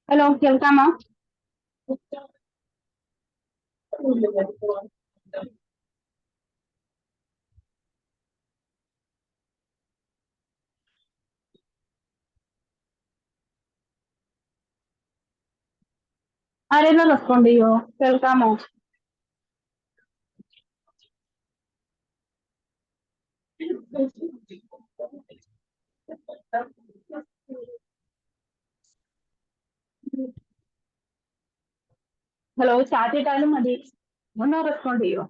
Hello, കേൾക്കാമോ? ആരെങ്കിലും respond ചെയ്യോ? കേൾക്കാമോ? ഹലോ, ചാറ്റ് ഇട്ടാലും മതി. ഒന്ന് റെസ്പോണ്ട് ചെയ്യോ?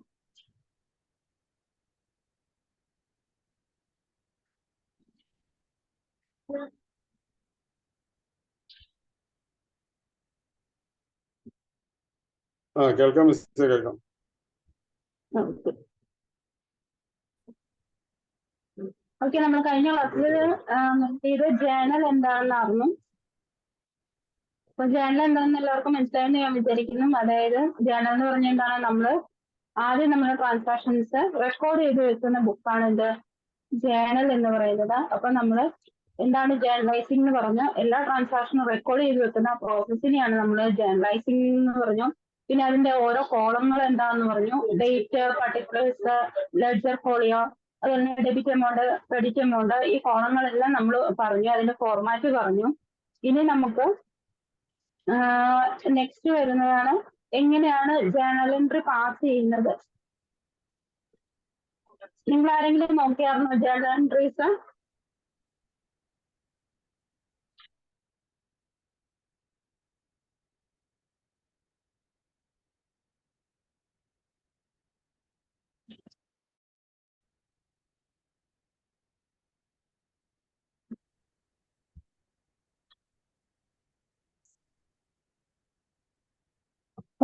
കേൾക്കാം മിസ്റ്റർ, കേൾക്കാം. ഓക്കെ, നമ്മൾ കഴിഞ്ഞ ക്ലാസ്സിൽ ഇത് ജേണൽ എന്താണെന്നായിരുന്നു. അപ്പൊ ജേണൽ എന്താണെന്ന് എല്ലാവർക്കും മനസ്സിലായെന്ന് ഞാൻ വിചാരിക്കുന്നു. അതായത് ജേണൽ എന്ന് പറഞ്ഞാൽ എന്താണ്, ആദ്യം നമ്മുടെ ട്രാൻസാക്ഷൻസ് റെക്കോർഡ് ചെയ്ത് വെക്കുന്ന ബുക്കാണ് ഇത് ജേണൽ എന്ന് പറയുന്നത്. അപ്പൊ നമ്മൾ എന്താണ് ജേർണലൈസിംഗ് എന്ന് പറഞ്ഞു, എല്ലാ ട്രാൻസാക്ഷനും റെക്കോർഡ് ചെയ്ത് വെക്കുന്ന പ്രോസസ്സിനെയാണ് നമ്മൾ ജേർണലൈസിംഗ് എന്ന് പറഞ്ഞു. പിന്നെ അതിന്റെ ഓരോ കോളങ്ങൾ എന്താണെന്ന് പറഞ്ഞു, ഡേറ്റ്, പർട്ടിക്കുലേഴ്സ്, ലെഡ്ജർ ഫോളിയോ, അതുപോലെ ഡെബിറ്റ് എമൗണ്ട്, ക്രെഡിറ്റ് എമൗണ്ട്, ഈ കോളങ്ങളെല്ലാം നമ്മൾ പറഞ്ഞു, അതിന്റെ ഫോർമാറ്റ് പറഞ്ഞു. ഇനി നമുക്ക് നെക്സ്റ്റ് വരുന്നതാണ് എങ്ങനെയാണ് ജേർണൽ എൻട്രി പാസ് ചെയ്യുന്നത്. നിങ്ങൾ ആരെങ്കിലും നോക്കിയായിരുന്നോ ജേർണൽ എൻട്രീസ്?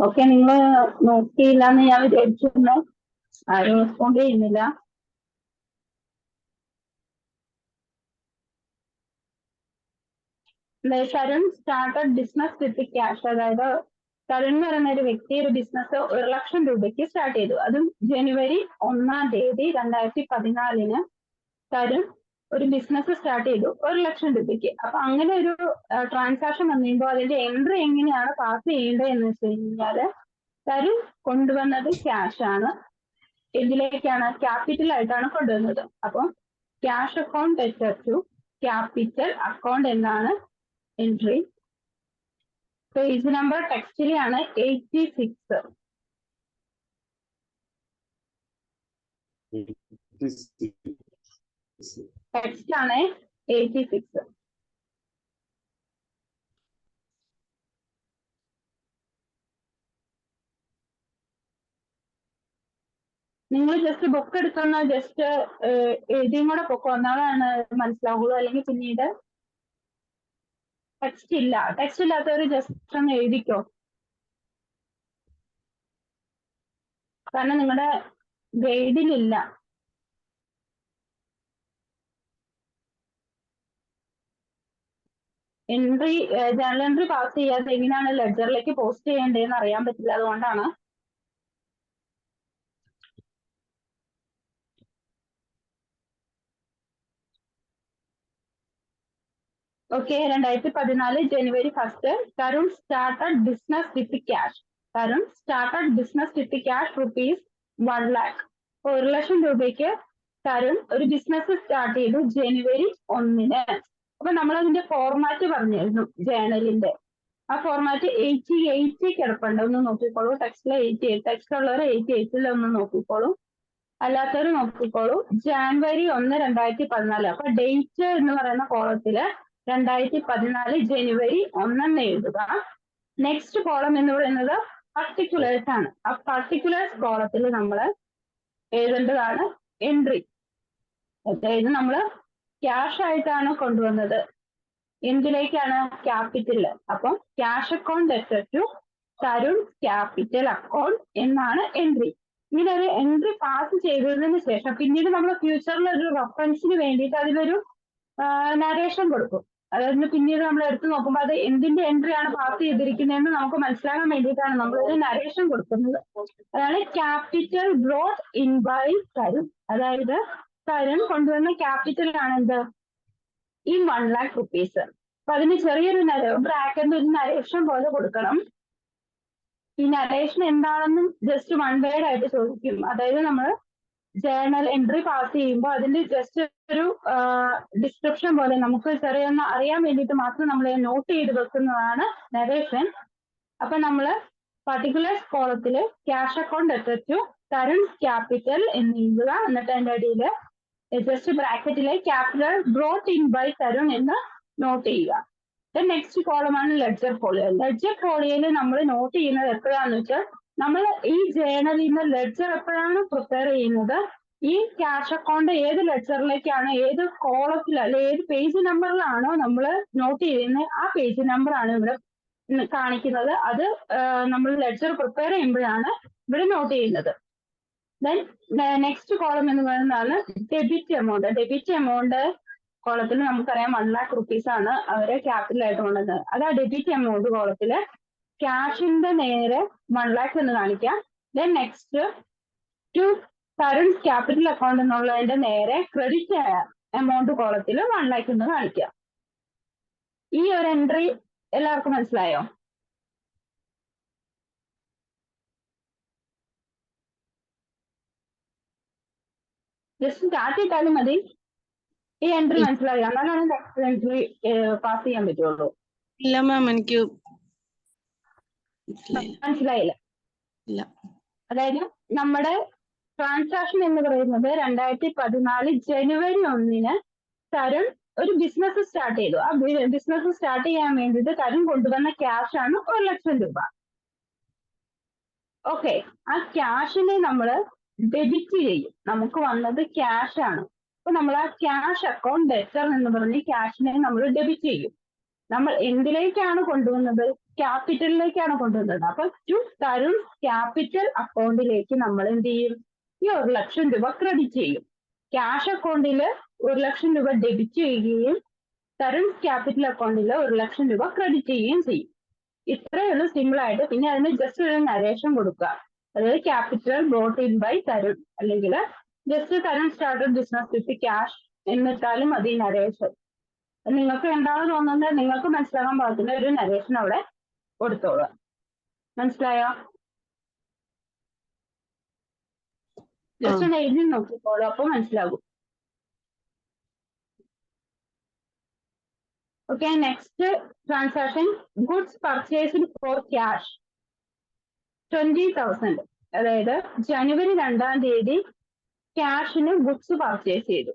ഓക്കെ, നിങ്ങൾ നോക്കിയില്ല എന്ന് ഞാൻ വിചാരിച്ചിരുന്നു. ആരും റെസ്പോണ്ട് ചെയ്യുന്നില്ല. Tarun started business with cash. അതായത് തരുൺ എന്ന് പറയുന്ന ഒരു വ്യക്തി ഒരു ബിസിനസ് 1,00,000 രൂപയ്ക്ക് സ്റ്റാർട്ട് ചെയ്തു. അതും ജനുവരി 1-ാം തീയതി 2014 തരുൺ ഒരു ബിസിനസ് സ്റ്റാർട്ട് ചെയ്തു 1,00,000 രൂപയ്ക്ക്. അപ്പൊ അങ്ങനെ ഒരു ട്രാൻസാക്ഷൻ വന്നു കഴിയുമ്പോൾ അതിന്റെ എൻട്രി എങ്ങനെയാണ് പാസ് ചെയ്യേണ്ടത് എന്ന് വെച്ച് കഴിഞ്ഞാല്, തരുൺ കൊണ്ടുവന്നത് ക്യാഷ് ആണ്. ഇതിലേക്കാണ് ക്യാപിറ്റൽ ആയിട്ടാണ് കൊണ്ടുവന്നത്. അപ്പം cash account letter to capital account എന്നാണ് എൻട്രി. പേജ് നമ്പർ ടെക്സ്റ്റിലാണ് 86. ടെക്സ്റ്റ് ആണ് 86. നിങ്ങൾ ജസ്റ്റ് ബുക്ക് എടുക്കുന്ന ജസ്റ്റ് എഴുതിയും കൂടെ പൊക്കോ, എന്നാലാണ് മനസ്സിലാവുള്ളൂ. അല്ലെങ്കിൽ പിന്നീട് ടെക്സ്റ്റ് ഇല്ലാത്തവർ ജസ്റ്റ് ഒന്ന് എഴുതിക്കോ. കാരണം നിങ്ങളുടെ ഗൈഡിലില്ല. ജേർണൽ എൻട്രി പാസ് ചെയ്യാതെ എങ്ങനെയാണ് ലെഡ്ജറിലേക്ക് പോസ്റ്റ് ചെയ്യേണ്ടതെന്ന് അറിയാൻ പറ്റില്ല, അതുകൊണ്ടാണ്. Okay, 2014 January 1 Tarun started business with cash. Tarun started business with cash rupees 1 lakh. 1,00,000 രൂപയ്ക്ക് തരുൺ ഒരു ബിസിനസ് സ്റ്റാർട്ട് ചെയ്തു ജനുവരി 1-ന്. അപ്പൊ നമ്മൾ അതിന്റെ ഫോർമാറ്റ് പറഞ്ഞിരുന്നു ജേണലിന്റെ. ആ ഫോർമാറ്റ് 88 കിടപ്പുണ്ട്, ഒന്ന് നോക്കിക്കോളൂ. ടെക്സ്റ്റിൽ 88, ടെക്സ്റ്റ് ഉള്ളവർ 88 ഒന്ന് നോക്കിക്കോളൂ, അല്ലാത്തവർ നോക്കിക്കോളൂ. ജാനുവരി 1, 2014. അപ്പൊ ഡേറ്റ് എന്ന് പറയുന്ന കോളത്തില് 2014 ജനുവരി 1 എന്ന് എഴുതുക. നെക്സ്റ്റ് കോളം എന്ന് പറയുന്നത് പർട്ടിക്കുലേഴ്സ് ആണ്. ആ പർട്ടിക്കുലേഴ്സ് കോളത്തിൽ നമ്മൾ എഴുതേണ്ടതാണ് എൻട്രി. അതായത് നമ്മൾ ക്യാഷ് ആയിട്ടാണ് കൊണ്ടുവന്നത്, എന്തിലേക്കാണ്? ക്യാപിറ്റല്. അപ്പം cash account letter to Tarun capital account എന്നാണ് എൻട്രി. ഇങ്ങനെ ഒരു എൻട്രി പാസ് ചെയ്തതിന് ശേഷം പിന്നീട് നമ്മൾ ഫ്യൂച്ചറിൽ ഒരു റെഫറൻസിന് വേണ്ടിയിട്ട് അതിലൊരു നരേഷൻ കൊടുക്കും. അതായത് പിന്നീട് നമ്മൾ എടുത്തു നോക്കുമ്പോൾ അത് എന്തിന്റെ എൻട്രി ആണ് പാസ് ചെയ്തിരിക്കുന്നതെന്ന് നമുക്ക് മനസ്സിലാക്കാൻ വേണ്ടിയിട്ടാണ് നമ്മൾ ഒരു നരേഷൻ കൊടുക്കുന്നത്. അതാണ് capital brought in by Tarun. അതായത് തരുൺ കൊണ്ടുവന്ന ക്യാപിറ്റൽ ആണ് എന്ത്, ഈ 1 lakh rupees. അപ്പൊ അതിന് ചെറിയൊരു ബ്രാക്കറ്റിൽ ഒരു നരേഷൻ പോലെ കൊടുക്കണം. ഈ നരേഷൻ എന്താണെന്നും ജസ്റ്റ് 1 word ആയിട്ട് ചോദിക്കും. അതായത് നമ്മൾ ജേർണൽ എൻട്രി പാസ് ചെയ്യുമ്പോൾ അതിന്റെ ജസ്റ്റ് ഒരു ഡിസ്ക്രിപ്ഷൻ പോലെ നമുക്ക് ചെറിയൊന്ന് അറിയാൻ വേണ്ടിയിട്ട് മാത്രം നമ്മൾ നോട്ട് ചെയ്ത് വെക്കുന്നതാണ് നരേഷൻ. അപ്പൊ നമ്മള് പർട്ടിക്കുലർ കോളത്തില് cash account to Tarun capital എന്ന് എഴുതുക. എന്നിട്ട് അതിന്റെ അടിയിൽ ജസ്റ്റ് ബ്രാക്കറ്റിലെ capital brought in by Tarun എന്ന് നോട്ട് ചെയ്യുക. നെക്സ്റ്റ് കോളമാണ് ലെഡ്ജർ ഫോളിയോ. ലെഡ്ജർ ഫോളിയോയിൽ നമ്മൾ നോട്ട് ചെയ്യുന്നത് എപ്പോഴാന്ന് വെച്ചാൽ നമ്മൾ ഈ ജേണലിൽ നിന്ന് ലെഡ്ജർ എപ്പോഴാണ് പ്രിപ്പയർ ചെയ്യുന്നത്, ഈ ക്യാഷ് അക്കൗണ്ട് ഏത് ലെഡ്ജറിലേക്കാണ്, ഏത് കോളത്തിൽ അല്ലെ ഏത് പേജ് നമ്പറിലാണോ നമ്മൾ നോട്ട് ചെയ്യുന്നത് ആ പേജ് നമ്പർ ആണ് ഇവിടെ കാണിക്കുന്നത്. അത് നമ്മൾ ലെഡ്ജർ പ്രിപ്പയർ ചെയ്യുമ്പോഴാണ് ഇവിടെ നോട്ട് ചെയ്യുന്നത്. ദെൻ നെക്സ്റ്റ് കോളം എന്ന് പറയുന്നതാണ് ഡെബിറ്റ് എമൗണ്ട്. ഡെബിറ്റ് എമൗണ്ട് കോളത്തിൽ നമുക്കറിയാം 1 lakh rupees ആണ് അവരെ ക്യാപിറ്റൽ ആയിട്ട് കൊണ്ടുവന്നത്. അത് ആ ഡെബിറ്റ് എമൗണ്ട് കോളത്തില് ക്യാഷിന്റെ നേരെ 1 lakh എന്ന് കാണിക്കാം. Then next to Tarun capital account എന്നുള്ളതിന്റെ നേരെ ക്രെഡിറ്റ് എമൗണ്ട് കോളത്തിൽ 1 lakh എന്ന് കാണിക്കാം. ഈ ഒരു എൻട്രി എല്ലാവർക്കും മനസ്സിലായോ? ജസ്റ്റ് സ്റ്റാർട്ട് ചെയ്താലും മതി. ഈ എൻട്രി മനസ്സിലായോ? എന്നാലാണ് നെക്സ്റ്റ് എൻട്രി പാസ് ചെയ്യാൻ പറ്റുള്ളൂ. ഇല്ല മാം, എനിക്ക് മനസ്സിലായില്ല. അതായത് നമ്മുടെ ട്രാൻസാക്ഷൻ എന്ന് പറയുന്നത് 2014 ജനുവരി 1 തരുൺ ഒരു ബിസിനസ് സ്റ്റാർട്ട് ചെയ്തു. ആ ബിസിനസ് സ്റ്റാർട്ട് ചെയ്യാൻ വേണ്ടിയിട്ട് തരുൺ കൊണ്ടുവന്ന ക്യാഷ് ആണ് 1 ലക്ഷം രൂപ. ഓക്കെ, ആ ക്യാഷിനെ നമ്മൾ ഡെബിറ്റ് ചെയ്യും. നമുക്ക് വന്നത് ക്യാഷ് ആണ്. അപ്പൊ നമ്മൾ ആ ക്യാഷ് അക്കൗണ്ട് ഡെറ്റർ എന്ന് പറഞ്ഞ് ക്യാഷിനെ നമ്മൾ ഡെബിറ്റ് ചെയ്യും. നമ്മൾ എന്തിലേക്കാണ് കൊണ്ടുവന്നത്, ക്യാപിറ്റലിലേക്കാണ് കൊണ്ടുവന്നത്. അപ്പൊ ടു തരുൺ ക്യാപിറ്റൽ അക്കൗണ്ടിലേക്ക് നമ്മൾ എന്ത് ചെയ്യും, ഈ 1 ലക്ഷം രൂപ ക്രെഡിറ്റ് ചെയ്യും. ക്യാഷ് അക്കൗണ്ടിൽ 1 ലക്ഷം രൂപ ഡെബിറ്റ് ചെയ്യുകയും തരുൺ ക്യാപിറ്റൽ അക്കൗണ്ടിൽ 1 ലക്ഷം രൂപ ക്രെഡിറ്റ് ചെയ്യുകയും ചെയ്യും. ഇത്രയേ ഉള്ളൂ, സിമ്പിൾ ആയിട്ട്. പിന്നെ അതിന് ജസ്റ്റ് ഒരു നരേഷൻ കൊടുക്കുക. അതായത് capital brought in by Tarun, അല്ലെങ്കിൽ just Tarun started business with cash എന്നിട്ടാലും മതി നരേഷൻ. നിങ്ങൾക്ക് എന്താണ് തോന്നുന്നത്, നിങ്ങൾക്ക് മനസ്സിലാക്കാൻ പാകത്തിന് ഒരു നരേഷൻ അവിടെ കൊടുത്തോളൂ. മനസ്സിലായോ? ജസ്റ്റ് ഒന്ന് എഴുതി നോക്കിക്കോളൂ, അപ്പൊ മനസ്സിലാകും. Okay, next transaction goods purchased for cash 20,000. അതായത് ജനുവരി 2-ാം തീയതി ക്യാഷിന് ഗുഡ്സ് പർച്ചേസ് ചെയ്തു.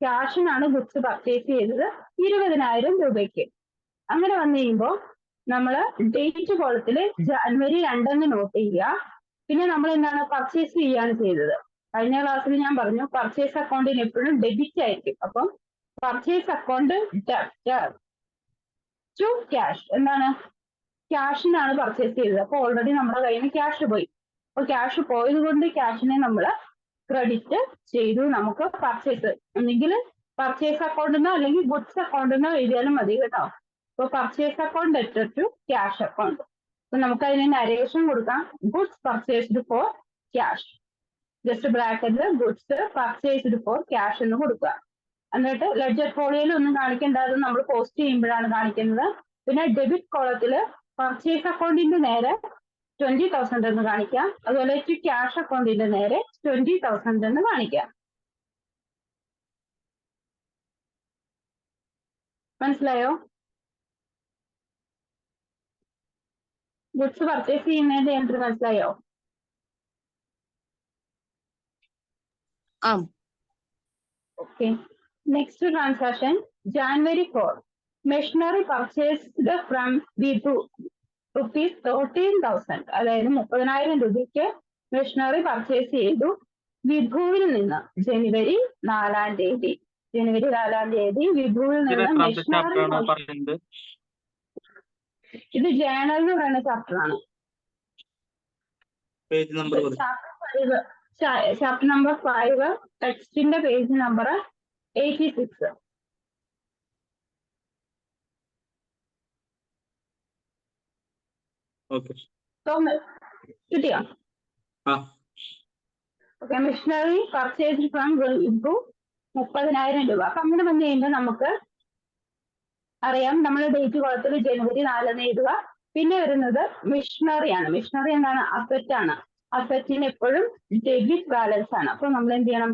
ക്യാഷിനാണ് ഗുഡ്സ് പർച്ചേസ് ചെയ്തത് 20,000 രൂപയ്ക്ക്. അങ്ങനെ വന്നു കഴിയുമ്പോൾ നമ്മൾ ഡേറ്റ് കോളത്തില് ജനുവരി 2 നോട്ട് ചെയ്യുക. പിന്നെ നമ്മൾ എന്താണ് പർച്ചേസ് ചെയ്യാണ് ചെയ്തത്. കഴിഞ്ഞ ക്ലാസ്സിൽ ഞാൻ പറഞ്ഞു പർച്ചേസ് അക്കൗണ്ടിന് എപ്പോഴും ഡെബിറ്റ് ആയിരിക്കും. അപ്പം purchase account debtor to cash, എന്താണ് ക്യാഷിനാണ് പർച്ചേസ് ചെയ്തത്. അപ്പൊ ഓൾറെഡി നമ്മുടെ കയ്യിൽ നിന്ന് ക്യാഷ് പോയി. അപ്പൊ ക്യാഷ് പോയത് കൊണ്ട് ക്യാഷിനെ നമ്മൾ ക്രെഡിറ്റ് ചെയ്തു. നമുക്ക് പർച്ചേസ് ഒന്നെങ്കിൽ പർച്ചേസ് അക്കൗണ്ടിനോ അല്ലെങ്കിൽ ഗുഡ്സ് അക്കൗണ്ടിനോ എഴുതിയാലും മതി കേട്ടോ. അപ്പൊ purchase account debtor to cash account. അപ്പൊ നമുക്ക് അതിന് നരേഷൻ കൊടുക്കാം. Goods purchased for cash, just ബ്രാക്കറ്റിൽ ഗുഡ്സ് പർച്ചേസ്ഡ് ഫോർ ക്യാഷ് എന്ന് കൊടുക്കുക. എന്നിട്ട് ലെഡ്ജർ ഫോളിയോയിൽ ഒന്നും കാണിക്കേണ്ട, അത് നമ്മൾ പോസ്റ്റ് ചെയ്യുമ്പോഴാണ് കാണിക്കുന്നത്. പിന്നെ ഡെബിറ്റ് കോളത്തില് പർച്ചേസ് അക്കൗണ്ടിന്റെ നേരെ 20,000 എന്ന് കാണിക്കാം. അതുപോലെ ക്യാഷ് അക്കൗണ്ടിന്റെ നേരെ 20,000 എന്ന് കാണിക്കാം. മനസ്സിലായോ? ഗുഡ്സ് പർച്ചേസ് ചെയ്യുന്നതിന്റെ എൻട്രി മനസ്സിലായോ? Okay, next transaction January 4 machinery purchased from Vidhu ₹13,000. അതായത് 30,000 രൂപയ്ക്ക് മെഷീനറി പർച്ചേസ് ചെയ്തു വിധുവിൽ നിന്ന് ജനുവരി 4-ാം തീയതി. ജനുവരി 4-ാം തീയതി വിധുവിൽ നിന്ന് മെഷീനറി, ഇത് ജേണൽ എന്ന് പറയുന്ന ചാപ്റ്റർ ആണ്. ചാപ്റ്റർ നമ്പർ 5 ടെക്സ്റ്റിന്റെ പേജ് നമ്പർ 86. കിട്ടിയോ? ഓക്കെ. മിഷനറി പർച്ചേസ് ഫ്രം വിഭു 30,000 രൂപ. അപ്പൊ അങ്ങനെ വന്നു കഴിയുമ്പോൾ നമുക്ക് അറിയാം, നമ്മൾ ഡേറ്റ് കോളത്തിൽ ജനുവരി 4 എഴുതുക. പിന്നെ വരുന്നത് മിഷനറി ആണ്. മിഷനറി എന്താണ്? അസറ്റ് ആണ്. അസറ്റിന് എപ്പോഴും ഡെബിറ്റ് ബാലൻസ് ആണ്. അപ്പൊ നമ്മൾ എന്ത് ചെയ്യണം?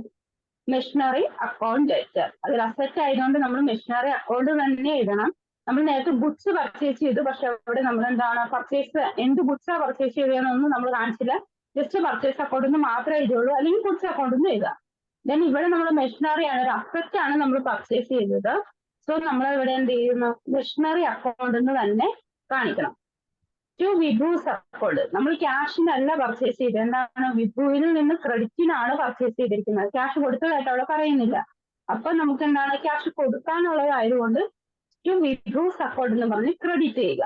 Missionary account debtor. അതിൽ അസറ്റ് ആയതുകൊണ്ട് നമ്മൾ മിഷനറി അക്കൗണ്ട് തന്നെ എഴുതണം. നമ്മൾ നേരത്തെ ഗുഡ്സ് പർച്ചേസ് ചെയ്തു, പക്ഷെ അവിടെ നമ്മൾ എന്താണ് പർച്ചേസ്, എന്ത് ഗുഡ്സാ പർച്ചേസ് ചെയ്തതെന്നൊന്നും നമ്മൾ കാണിച്ചില്ല. ജസ്റ്റ് പർച്ചേസ് അക്കൗണ്ട് എന്ന് മാത്രമേ എഴുതുള്ളൂ, അല്ലെങ്കിൽ ഗുഡ്സ് അക്കൗണ്ട് എന്ന് എഴുതാം. ദെൻ ഇവിടെ നമ്മൾ മെഷീനറി ആണ്, ഒരു അസറ്റ് ആണ് നമ്മൾ പർച്ചേസ് ചെയ്തത്. സോ നമ്മൾ ഇവിടെ എന്ത് ചെയ്യുന്നു? മെഷീനറി അക്കൗണ്ട് എന്ന് തന്നെ കാണിക്കണം. To Vibhu's account. നമ്മൾ ക്യാഷിനല്ല പർച്ചേസ് ചെയ്തത്. എന്താണ്? വിഭുവിൽ നിന്ന് ക്രെഡിറ്റിനാണ് പർച്ചേസ് ചെയ്തിരിക്കുന്നത്. ക്യാഷ് കൊടുത്തതായിട്ട് അവിടെ പറയുന്നില്ല. അപ്പൊ നമുക്ക് എന്താണ്? ക്യാഷ് കൊടുക്കാനുള്ളതായതുകൊണ്ട് ടു വിഭൂസ് അക്കൗണ്ട് എന്ന് പറഞ്ഞ് ക്രെഡിറ്റ് ചെയ്യുക.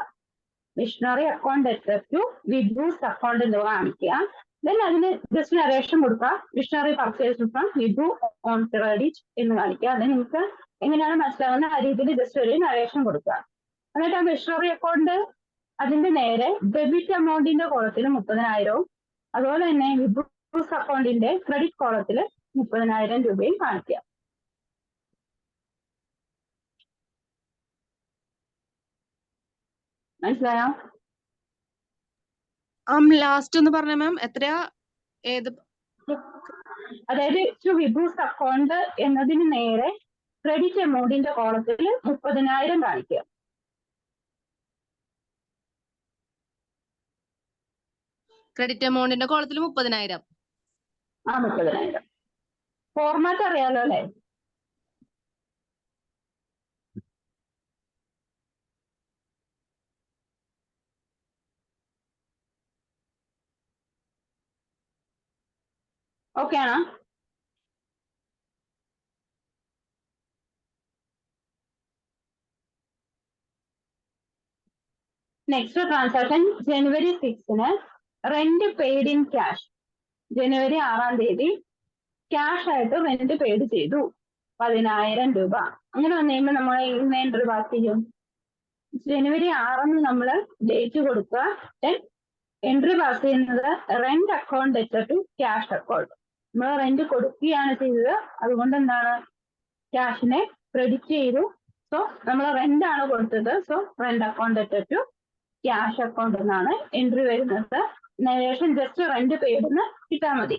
Machinery account debtor to Vibhu's account എന്ന് കാണിക്കുക. ദെൻ അതിന് ജസ്റ്റ് നരേഷൻ കൊടുക്കുക. Machinery purchase from Vibhu on credit എന്ന് കാണിക്കുക. അത് നിങ്ങൾക്ക് എങ്ങനെയാണ് മനസ്സിലാവുന്ന ആ രീതിയിൽ ജസ്റ്റ് ഒരു നരേഷൻ കൊടുക്കുക. എന്നിട്ട് ആ മിഷനറി അക്കൗണ്ട് അതിന്റെ നേരെ ഡെബിറ്റ് എമൗണ്ടിന്റെ കോളത്തിൽ 30,000, അതുപോലെ തന്നെ വിഭൂസ് അക്കൗണ്ടിന്റെ ക്രെഡിറ്റ് കോളത്തിൽ 30,000 രൂപയും കാണിക്കുക. മനസ്സിലായോ? ലാസ്റ്റ് ഒന്ന് പറഞ്ഞ മാം, എത്രയാ? ഏത്? അതായത് ടു വിഭൂസ് അക്കൗണ്ട് എന്നതിന് നേരെ ക്രെഡിറ്റ് എമൗണ്ടിന്റെ കോളത്തിൽ 30,000 കാണിക്കുക. ക്രെഡിറ്റ് എമൗണ്ടിന്റെ കോളത്തിൽ 30,000. ആ 30,000. ഫോർമാറ്റ് അറിയാലോ അല്ലെ? ഓക്കെ ആണോ? Next transaction January 6 rent paid in cash. January 6 cash ആയിട്ട് റെന്റ് പെയ്ഡ് ചെയ്തു 10,000 രൂപ. അങ്ങനെ വന്നു കഴിയുമ്പോൾ നമ്മൾ എൻട്രി പാസ് ചെയ്യും. ജനുവരി 6 നമ്മൾ ഡേറ്റ് കൊടുക്കുക. എൻട്രി പാസ് ചെയ്യുന്നത് rent account debtor to cash account. നമ്മൾ റെന്റ് കൊടുക്കുകയാണ് ചെയ്തത്, അതുകൊണ്ട് എന്താണ്? ക്യാഷിനെ ക്രെഡിറ്റ് ചെയ്തു. സോ നമ്മൾ റെന്റ് ആണ് കൊടുത്തത്. So rent account debtor to cash account എന്നാണ് എൻട്രി വരുന്നത്. നരേഷൻ ജസ്റ്റ് റെന്റ് പെയ്ഡ് എന്ന് കിട്ടാൻ മതി.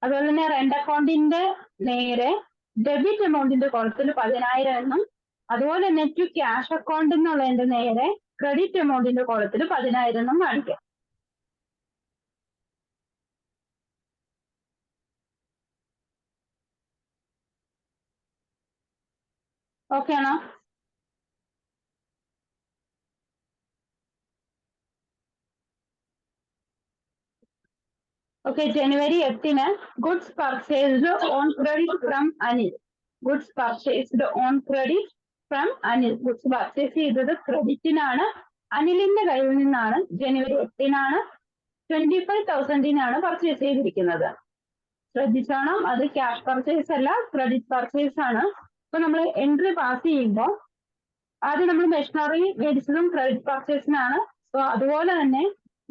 അതുപോലെ തന്നെ റെന്റ് അക്കൗണ്ടിന്റെ നേരെ ഡെബിറ്റ് എമൗണ്ടിന്റെ കോളത്തിൽ 10,000 എന്നും, അതുപോലെ തന്നെ ടു ക്യാഷ് അക്കൗണ്ട് എന്നുള്ളതിന്റെ നേരെ ക്രെഡിറ്റ് എമൗണ്ടിന്റെ കോളത്തിൽ 10,000 എന്നും കാണിക്കാം. ഓക്കെ ആണോ? Okay. January 8 goods purchased on credit from Anil. Goods purchased on credit from Anil. Goods purchase ചെയ്തത് ക്രെഡിറ്റിനാണ്, അനിലിന്റെ കയ്യിൽ നിന്നാണ്. ജനുവരി 8 25,000 പർച്ചേസ് ചെയ്തിരിക്കുന്നത്. ശ്രദ്ധിച്ചോണം, അത് ക്യാഷ് പർച്ചേസ് അല്ല, ക്രെഡിറ്റ് പർച്ചേസ് ആണ്. അപ്പൊ നമ്മൾ എൻട്രി പാസ് ചെയ്യുമ്പോൾ ആദ്യം നമ്മൾ മെഷീനറി മേടിച്ചതും ക്രെഡിറ്റ് പർച്ചേസിനാണ്. സോ അതുപോലെ തന്നെ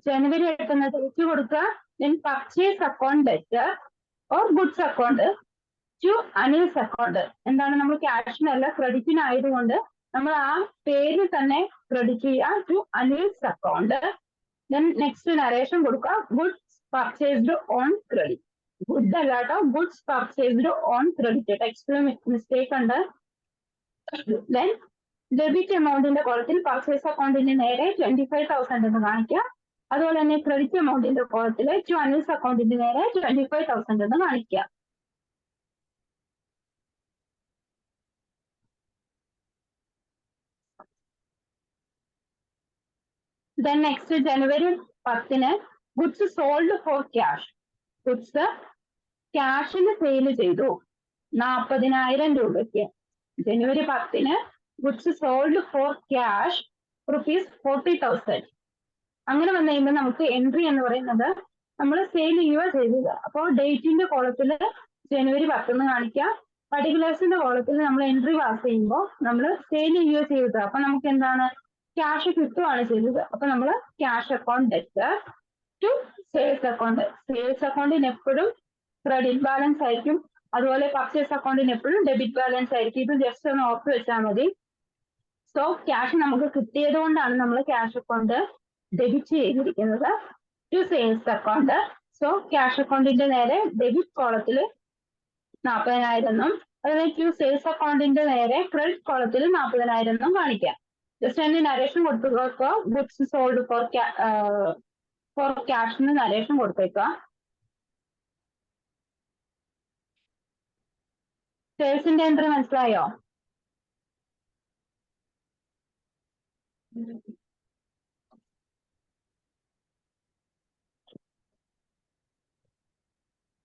ജനുവരി 8 ഡേറ്റ് കൊടുക്കുക. then purchase account debtor or goods account to Anil's account. എന്താണ്? നമ്മൾ ക്യാഷിനല്ല ക്രെഡിറ്റിനായതുകൊണ്ട് നമ്മൾ ആ പേര് തന്നെ ക്രെഡിറ്റ് ചെയ്യുക to Anil's account. Then next narration കൊടുക്കുക. Goods purchased on credit. Good അല്ല കേട്ടോ, ഗുഡ്സ് പർച്ചേസ്ഡ് ഓൺ ക്രെഡിറ്റ്. ടെക്സ്റ്റിൽ മിസ്റ്റേക്ക് ഉണ്ട്. ദെൻ ഡെബിറ്റ് എമൗണ്ടിന്റെ കോളത്തിൽ പർച്ചേസ് അക്കൗണ്ടിന്റെ നേരെ 25,000 എന്ന് കാണിക്കുക. അതുപോലെ തന്നെ ക്രെഡിറ്റ് എമൗണ്ടിന്റെ കോളത്തിൽ ടു അനിൽസ് അക്കൗണ്ടിന്റെ നേരെ 25,000 എന്ന് കാണിക്കുക. Then next January 10 goods sold for cash. Goods ക്യാഷിന് സെയിൽ ചെയ്തു 40,000 രൂപയ്ക്ക്. January 10 goods sold for cash rupees 40,000. അങ്ങനെ വന്നു കഴിയുമ്പോൾ നമുക്ക് എൻട്രി എന്ന് പറയുന്നത് നമ്മൾ സെയിൽ ചെയ്യുക ചെയ്തത്. അപ്പോൾ ഡേറ്റിന്റെ കോളത്തിൽ ജനുവരി 10 കാണിക്കാം. പർട്ടിക്കുലേഴ്സിന്റെ കോളത്തിൽ നമ്മൾ എൻട്രി പാസ് ചെയ്യുമ്പോൾ നമ്മൾ സെയിൽ ചെയ്യുക ചെയ്തത്. അപ്പൊ നമുക്ക് എന്താണ് ക്യാഷ് കിട്ടുകയാണ് ചെയ്തത്. അപ്പൊ നമ്മൾ cash account debtor to sales account. Sales അക്കൗണ്ടിന് എപ്പോഴും ക്രെഡിറ്റ് ബാലൻസ് ആയിരിക്കും. അതുപോലെ പർച്ചേസ് അക്കൗണ്ടിന് എപ്പോഴും ഡെബിറ്റ് ബാലൻസ് ആയിരിക്കും. ഇത് ജസ്റ്റ് ഒന്ന് ഓർത്ത് വെച്ചാൽ മതി. സോ ക്യാഷ് നമുക്ക് കിട്ടിയത് കൊണ്ടാണ് നമ്മൾ ക്യാഷ് അക്കൗണ്ട് ഡെബിറ്റ് ചെയ്തിരിക്കുന്നത് to sales account. So cash അക്കൗണ്ടിന്റെ നേരെ ഡെബിറ്റ് കോളത്തിൽ 40,000 എന്നും അതുപോലെ ടു സെയിൽസ് അക്കൗണ്ടിന്റെ നേരെ ക്രെഡിറ്റ് കോളത്തിൽ 40,000 എന്നും കാണിക്കാം. ജസ്റ്റ് അതിന് നരേഷൻ കൊടുത്തേക്കുക. ഗുഡ്സ് സോൾഡ് ഫോർ ക്യാഷിന് നരേഷൻ കൊടുത്തേക്കുക. സെയിൽസിന്റെ എൻട്രി മനസ്സിലായോ?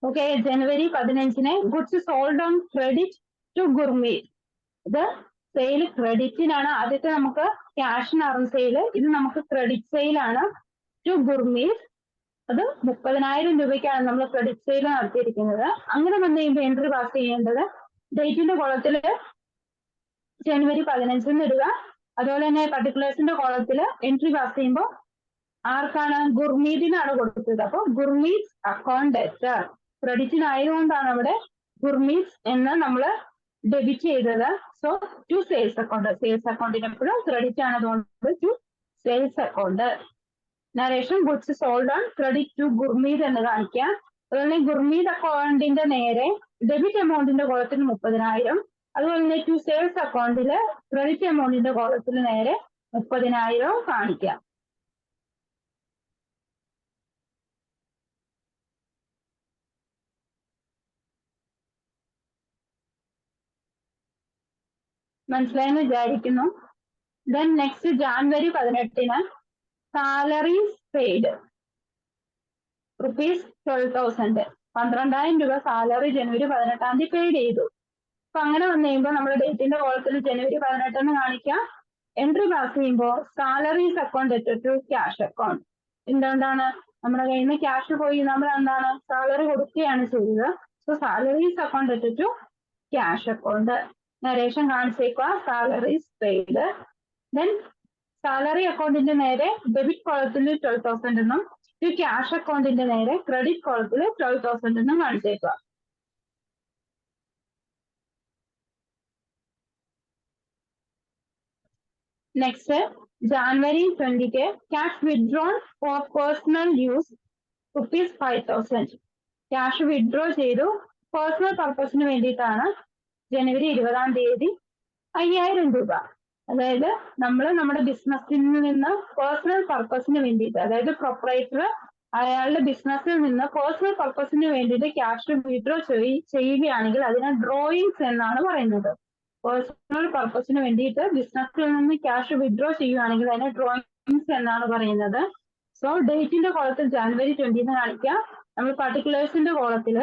Okay, January 15 goods sold on credit to Gurmeet. ഇത് സെയിൽ ക്രെഡിറ്റിനാണ്. ആദ്യത്തെ നമുക്ക് ക്യാഷിനാണ് സെയിൽ, ഇത് നമുക്ക് ക്രെഡിറ്റ് സെയിലാണ് ടു ഗുർമീറ്റ്. അത് 30,000 രൂപയ്ക്കാണ് നമ്മൾ ക്രെഡിറ്റ് സെയിൽ നടത്തിയിരിക്കുന്നത്. അങ്ങനെ വന്നു കഴിയുമ്പോൾ എൻട്രി പാസ് ചെയ്യേണ്ടത് ഡേറ്റിന്റെ കോളത്തിൽ ജനുവരി 15 ഇടുക. അതുപോലെ തന്നെ പർട്ടിക്കുലേഴ്സിന്റെ കോളത്തിൽ എൻട്രി പാസ് ചെയ്യുമ്പോൾ ആർക്കാണ് ഗുർമീറ്റിനാണ് കൊടുത്തത്. അപ്പൊ ഗുർമീറ്റ് അക്കൗണ്ട് ഡെറ്റർ ക്രെഡിറ്റിനായതുകൊണ്ടാണ് അവിടെ ഗുർമീറ്റ് എന്ന് നമ്മൾ ഡെബിറ്റ് ചെയ്തത്. So to sales account. Sales അക്കൗണ്ടിന് എപ്പോഴും ക്രെഡിറ്റ് ആണ്, അതുകൊണ്ട് to sales account. Narration goods sold on credit to Gurmeet എന്ന് കാണിക്കാം. അതുപോലെ ഗുർമീറ്റ് അക്കൗണ്ടിന്റെ നേരെ ഡെബിറ്റ് എമൗണ്ടിന്റെ കോളത്തിൽ 30,000. അതുപോലെ തന്നെ ടു സെയിൽസ് അക്കൗണ്ടില് ക്രെഡിറ്റ് എമൗണ്ടിന്റെ കോളത്തിൽ നേരെ 30,000 കാണിക്കാം. മനസ്സിലായെന്ന് വിചാരിക്കുന്നു. Then next January 18 salaries paid rupees 12,000. 12,000 രൂപ സാലറി ജനുവരി 18 പെയ്ഡ് ചെയ്തു. അപ്പൊ അങ്ങനെ വന്നു കഴിയുമ്പോൾ നമ്മുടെ ഡേറ്റിന്റെ കോളത്തിൽ ജനുവരി 18 എന്ന് കാണിക്കാം. എൻട്രി പാസ് ചെയ്യുമ്പോൾ salaries account to cash account. എന്തുകൊണ്ടാണ് നമ്മുടെ കയ്യിൽ നിന്ന് ക്യാഷ് പോയി നമ്മൾ എന്താണ് സാലറി കൊടുക്കുകയാണ് ചെയ്തത്. So salaries account to cash account. Narration കാണിച്ചേക്കുക സാലറീസ് പെയ്ഡ്. ദെൻ സാലറി അക്കൗണ്ടിന്റെ നേരെ ഡെബിറ്റ് കോളത്തിൽ 12,000 എന്നും ക്യാഷ് അക്കൗണ്ടിന്റെ നേരെ ക്രെഡിറ്റ് കോളത്തിൽ 12,000 എന്നും കാണിച്ചേക്കുക. Next January 20 cash withdrawn for personal use rupees 5,000. Cash withdraw ചെയ്തു പേഴ്സണൽ പർപ്പസിന് വേണ്ടിയിട്ടാണ് ജനുവരി 20 5,000 രൂപ. അതായത് നമ്മൾ നമ്മുടെ ബിസിനസ്സിൽ നിന്ന് പേഴ്സണൽ പർപ്പസിന് വേണ്ടിയിട്ട്, അതായത് പ്രൊപ്പറേറ്റർ അയാളുടെ ബിസിനസ്സിൽ നിന്ന് പേഴ്സണൽ പർപ്പസിന് വേണ്ടിയിട്ട് ക്യാഷ് വിഡ്രോ ചെയ്യുകയാണെങ്കിൽ അതിനെ ഡ്രോയിങ്സ് എന്നാണ് പറയുന്നത്. പേഴ്സണൽ പർപ്പസിന് വേണ്ടിയിട്ട് ബിസിനസ്സിൽ നിന്ന് ക്യാഷ് വിഡ്രോ ചെയ്യുകയാണെങ്കിൽ അതിനെ ഡ്രോയിങ്സ് എന്നാണ് പറയുന്നത്. സോ ഡേറ്റിന്റെ കോളത്തിൽ ജാനുവരി 20 കാണിക്കാം. നമ്മൾ പർട്ടിക്കുലേഴ്സിന്റെ കോളത്തിൽ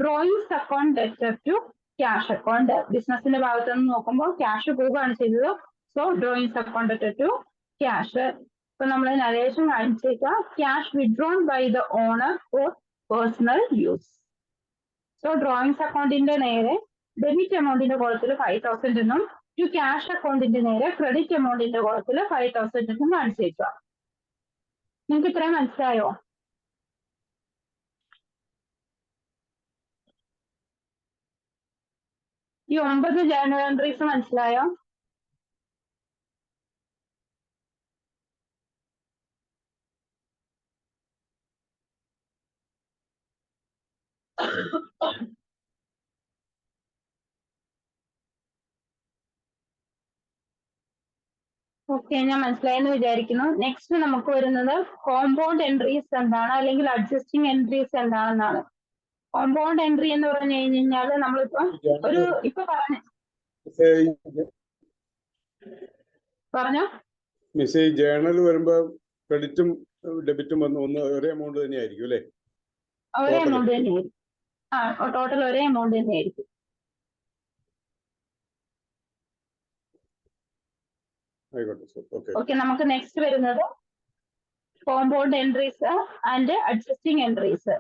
drawings account debtor to cash account. ബിസിനസിന്റെ ഭാഗത്ത് നിന്ന് നോക്കുമ്പോൾ ക്യാഷ് പോവുകയാണ് ചെയ്തത്. So drawings account debtor to cash. ഇപ്പൊ നമ്മൾ നരേഷൻ കാണിച്ചേക്കുക cash withdrawn by the owner for personal use. So drawings അക്കൗണ്ടിന്റെ നേരെ ഡെബിറ്റ് എമൗണ്ടിന്റെ കോളത്തിൽ 5,000 എന്നും ടു ക്യാഷ് അക്കൗണ്ടിന്റെ നേരെ ക്രെഡിറ്റ് എമൗണ്ടിന്റെ കോളത്തിൽ 5,000 എന്നും കാണിച്ചേക്കുക. നിങ്ങൾക്ക് ഇത്രയും മനസ്സിലായോ? ഈ 9 ജേർണൽ എൻട്രീസ് മനസ്സിലായോ? ഓക്കെ, ഞാൻ മനസ്സിലായെന്ന് വിചാരിക്കുന്നു. നെക്സ്റ്റ് നമുക്ക് വരുന്നത് കോമ്പൗണ്ട് എൻട്രീസ് എന്താണ്, അല്ലെങ്കിൽ അഡ്ജസ്റ്റിംഗ് എൻട്രീസ് എന്താണെന്നാണ്. കോമ്പൗണ്ട് എൻട്രി എന്ന് പറഞ്ഞു കഴിഞ്ഞാൽ നമ്മളിപ്പോ ഒരു ഇപ്പൊ പറഞ്ഞോ മിസ് ഈ ജേണൽ വരുമ്പോ ക്രെഡിറ്റും ഡെബിറ്റും ഒന്ന് ഒരേ എമൗണ്ട് തന്നെയായിരിക്കും അല്ലേ? ഒരേ എമൗണ്ട് തന്നെയായിരിക്കും. ടോട്ടൽ ഒരേ എമൗണ്ട് തന്നെയായിരിക്കും. ആയിക്കോട്ടെ. ഓക്കെ, നമുക്ക് നെക്സ്റ്റ് വരുന്നത് compound entries and adjusting entries.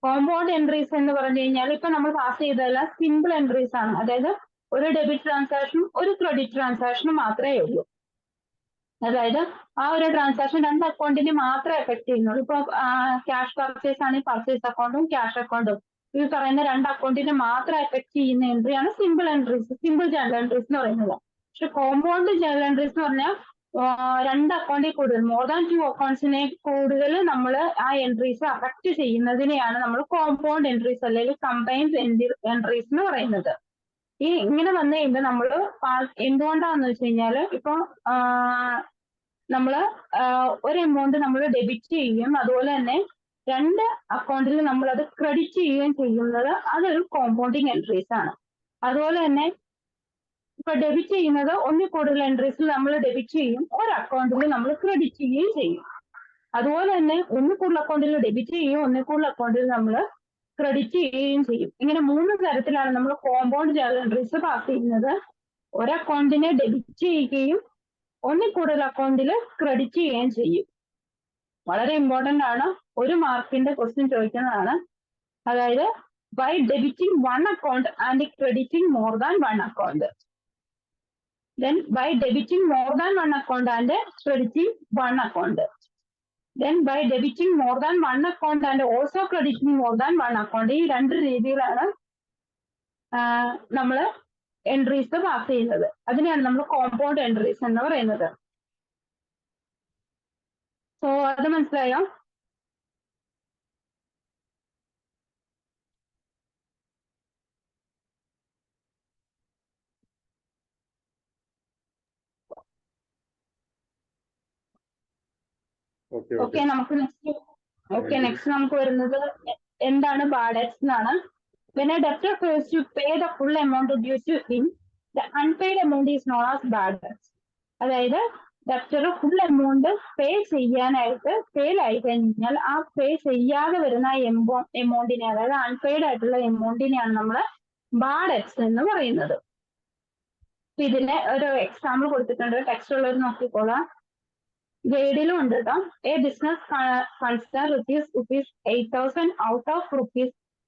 Compound entries എന്ന് പറഞ്ഞു കഴിഞ്ഞാൽ ഇപ്പൊ നമ്മൾ പാസ് ചെയ്തതെല്ലാം സിമ്പിൾ എൻട്രീസ് ആണ്. അതായത് ഒരു ഡെബിറ്റ് ട്രാൻസാക്ഷനും ഒരു ക്രെഡിറ്റ് ട്രാൻസാക്ഷനും മാത്രമേ ഉള്ളൂ. അതായത് ആ ഒരു ട്രാൻസാക്ഷൻ രണ്ട് അക്കൗണ്ടിനെ മാത്രമേ എഫക്ട് ചെയ്യുന്നുള്ളൂ. ഇപ്പൊ ക്യാഷ് പർച്ചേസ് ആണെങ്കിൽ പർച്ചേസ് അക്കൗണ്ടും ക്യാഷ് അക്കൗണ്ടും ഈ പറയുന്ന രണ്ട് അക്കൗണ്ടിനെ മാത്രം എഫക്ട് ചെയ്യുന്ന എൻട്രിയാണ് simple entries, simple journal entries എന്ന് പറയുന്നത്. പക്ഷെ കോമ്പൗണ്ട് ജേണൽ എൻട്രീസ് എന്ന് പറഞ്ഞാൽ രണ്ട് അക്കൗണ്ടിൽ കൂടുതൽ, മോർ ദാൻ 2 അക്കൗണ്ട്സിനെ കൂടുതൽ നമ്മൾ ആ എൻട്രീസ് അഫക്ട് ചെയ്യുന്നതിനെയാണ് നമ്മൾ കോമ്പൗണ്ട് എൻട്രീസ് അല്ലെങ്കിൽ കമ്പൈൻഡ് എൻട്രീസ് എന്ന് പറയുന്നത്. ഈ ഇങ്ങനെ വന്നു കഴിയുമ്പോൾ നമ്മൾ എന്തുകൊണ്ടാന്ന് വെച്ച് കഴിഞ്ഞാൽ ഇപ്പൊ നമ്മള് ഒരു എമൗണ്ട് നമ്മൾ ഡെബിറ്റ് ചെയ്യുകയും അതുപോലെ തന്നെ രണ്ട് അക്കൗണ്ടിൽ നമ്മൾ അത് ക്രെഡിറ്റ് ചെയ്യുകയും ചെയ്യുന്നത് അതൊരു കോമ്പൗണ്ടിങ് എൻട്രീസ് ആണ്. അതുപോലെ തന്നെ ഇപ്പൊ ഡെബിറ്റ് ചെയ്യുന്നത് ഒന്നിൽ കൂടുതൽ എൻട്രീസിൽ നമ്മൾ ഡെബിറ്റ് ചെയ്യും, ഒരു അക്കൗണ്ടിൽ നമ്മൾ ക്രെഡിറ്റ് ചെയ്യുകയും ചെയ്യും. അതുപോലെ തന്നെ ഒന്നിൽ കൂടുതൽ അക്കൗണ്ടിൽ ഡെബിറ്റ് ചെയ്യുകയും ഒന്നിൽ കൂടുതൽ അക്കൗണ്ടിൽ നമ്മൾ ക്രെഡിറ്റ് ചെയ്യുകയും ചെയ്യും. ഇങ്ങനെ 3 തരത്തിലാണ് നമ്മൾ കോമ്പൗണ്ട് ജേണൽ എൻട്രീസ് പാസ് ചെയ്യുന്നത്. ഒരു അക്കൗണ്ടിനെ ഡെബിറ്റ് ചെയ്യുകയും ഒന്നിൽ കൂടുതൽ അക്കൗണ്ടിൽ ക്രെഡിറ്റ് ചെയ്യുകയും ചെയ്യും. വളരെ ഇമ്പോർട്ടന്റ് ആണ്, ഒരു മാർക്കിന്റെ ക്വസ്റ്റ്യൻ ചോദിക്കുന്നതാണ്. അതായത് by debiting one account and crediting more than one account. Then by debiting more than one account and crediting one account. Then by debiting more than one account and also crediting more than one account. ഈ രണ്ട് രീതിയിലാണ് നമ്മൾ entries pass ചെയ്യുന്നത്. അതിനെയാണ് നമ്മൾ compound entries എന്ന് പറയുന്നത്. So അത് മനസ്സിലായോ? ഓക്കെ, നമുക്ക് നെക്സ്റ്റ് നമുക്ക് വരുന്നത് എന്താണ് ബാഡ് ഡെറ്റ്സ് എന്നാണ്. When a debtor fails to pay the full amount due to him, the unpaid amount is known as bad debts. അതായത് ഡെപ്റ്റർ ഫുൾ എമൗണ്ട് പേ ചെയ്യാനായിട്ട് ഫെയിൽ ആയി കഴിഞ്ഞാൽ ആ പേ ചെയ്യാതെ വരുന്ന എമൗണ്ടിനെ, അതായത് അൺപെയ്ഡ് ആയിട്ടുള്ള എമൗണ്ടിനെയാണ് നമ്മൾ ബാഡ് ഡെറ്റ്സ് എന്ന് പറയുന്നത്. ഇതിന് ഒരു എക്സാമ്പിൾ കൊടുത്തിട്ടുണ്ട്, ടെക്സ്റ്റ് ഉള്ളവർ നോക്കിക്കോളാം. ഗൈഡിലും ഉണ്ട് കേട്ടോ. A business concern rupees 8,000 out of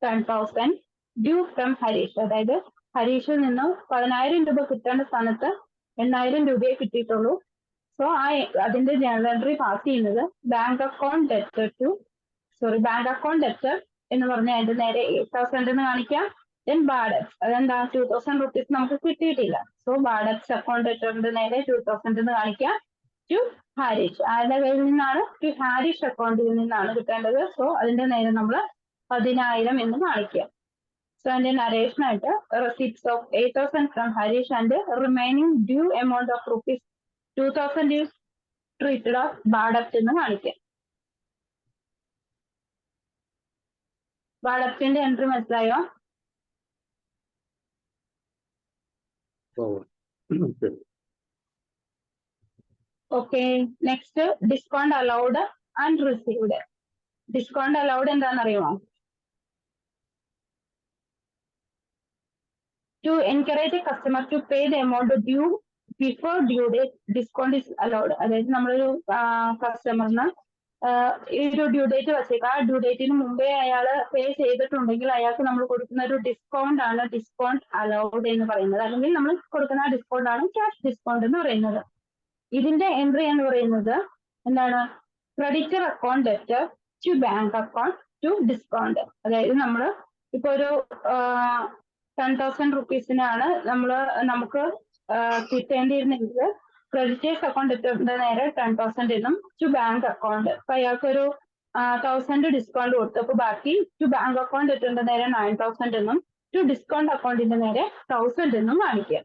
₹10,000 due from Harish. അതായത് ഹരീഷിൽ നിന്ന് 10,000 രൂപ കിട്ടേണ്ട സ്ഥാനത്ത് 8,000 രൂപയെ കിട്ടിയിട്ടുള്ളൂ. സോ അതിന്റെ ജേണൽ എൻട്രി പാസ് ചെയ്യുന്നത് ബാങ്ക് അക്കൗണ്ട് ഡെറ്റർ എന്ന് പറഞ്ഞാൽ അതിന്റെ നേരെ 8,000 എന്ന് കാണിക്കാം. ദെൻ ബാഡക്സ്, അതെന്താ 2,000 rupees നമുക്ക് കിട്ടിയിട്ടില്ല. സോ ബാഡക്സ് അക്കൗണ്ട് ഡെറ്ററിന്റെ നേരെ 2,000 എന്ന് കാണിക്കാം. ടു ഹാരിഷ്, ആരുടെ കയ്യിൽ നിന്നാണ്? ടു ഹാരിഷ് അക്കൗണ്ടിൽ നിന്നാണ് കിട്ടേണ്ടത്. സോ അതിന്റെ നേരെ നമ്മൾ 10,000 എന്ന് കാണിക്കുക. സോ അതിന്റെ നരേഷൻ ആയിട്ട് receipts of 8,000 from Harish and remaining due amount of ₹2,000 is treated of bad debt എന്ന് കാണിക്കുക. ബാഡക്റ്റിന്റെ എൻട്രി മനസ്സിലായോ? Okay, next discount allowed and received. Discount allowed എന്താണെന്നറിയുമോ? To encourage a customer to pay the amount due before due date, discount is allowed. അതായത് നമ്മളൊരു കസ്റ്റമറിന് ഈ ഒരു ഡ്യൂ ഡേറ്റ് വെച്ചേക്കാം, ആ ഡ്യൂ ഡേറ്റിന് മുമ്പേ അയാൾ പേ ചെയ്തിട്ടുണ്ടെങ്കിൽ അയാൾക്ക് നമ്മൾ കൊടുക്കുന്ന ഒരു ഡിസ്കൗണ്ട് ആണ് ഡിസ്കൗണ്ട് അലൗഡ് എന്ന് പറയുന്നത്. അല്ലെങ്കിൽ നമ്മൾ കൊടുക്കുന്ന ആ ഡിസ്കൗണ്ട് ആണ് ക്യാഷ് ഡിസ്കൗണ്ട് എന്ന് പറയുന്നത്. ഇതിന്റെ എൻട്രി എന്ന് പറയുന്നത് എന്താണ്? Creditor account debtor to bank account to discount. അതായത് നമ്മൾ ഇപ്പൊ ഒരു 10,000 rupeesനാണ് നമുക്ക് കിട്ടേണ്ടിയിരുന്നെങ്കിൽ ക്രെഡിറ്റേഴ്സ് അക്കൗണ്ട് ഡെറ്ററിന്റെ നേരെ 10,000 എന്നും ടു ബാങ്ക് അക്കൗണ്ട്. അപ്പൊ അയാൾക്കൊരു 1,000 ഡിസ്കൗണ്ട് കൊടുത്തു. അപ്പൊ ബാക്കി ടു ബാങ്ക് അക്കൗണ്ട് ഡെറ്ററിന്റെ നേരെ 9,000 എന്നും ടു ഡിസ്കൗണ്ട് അക്കൗണ്ടിന്റെ നേരെ 1,000 എന്നും കാണിക്കുക.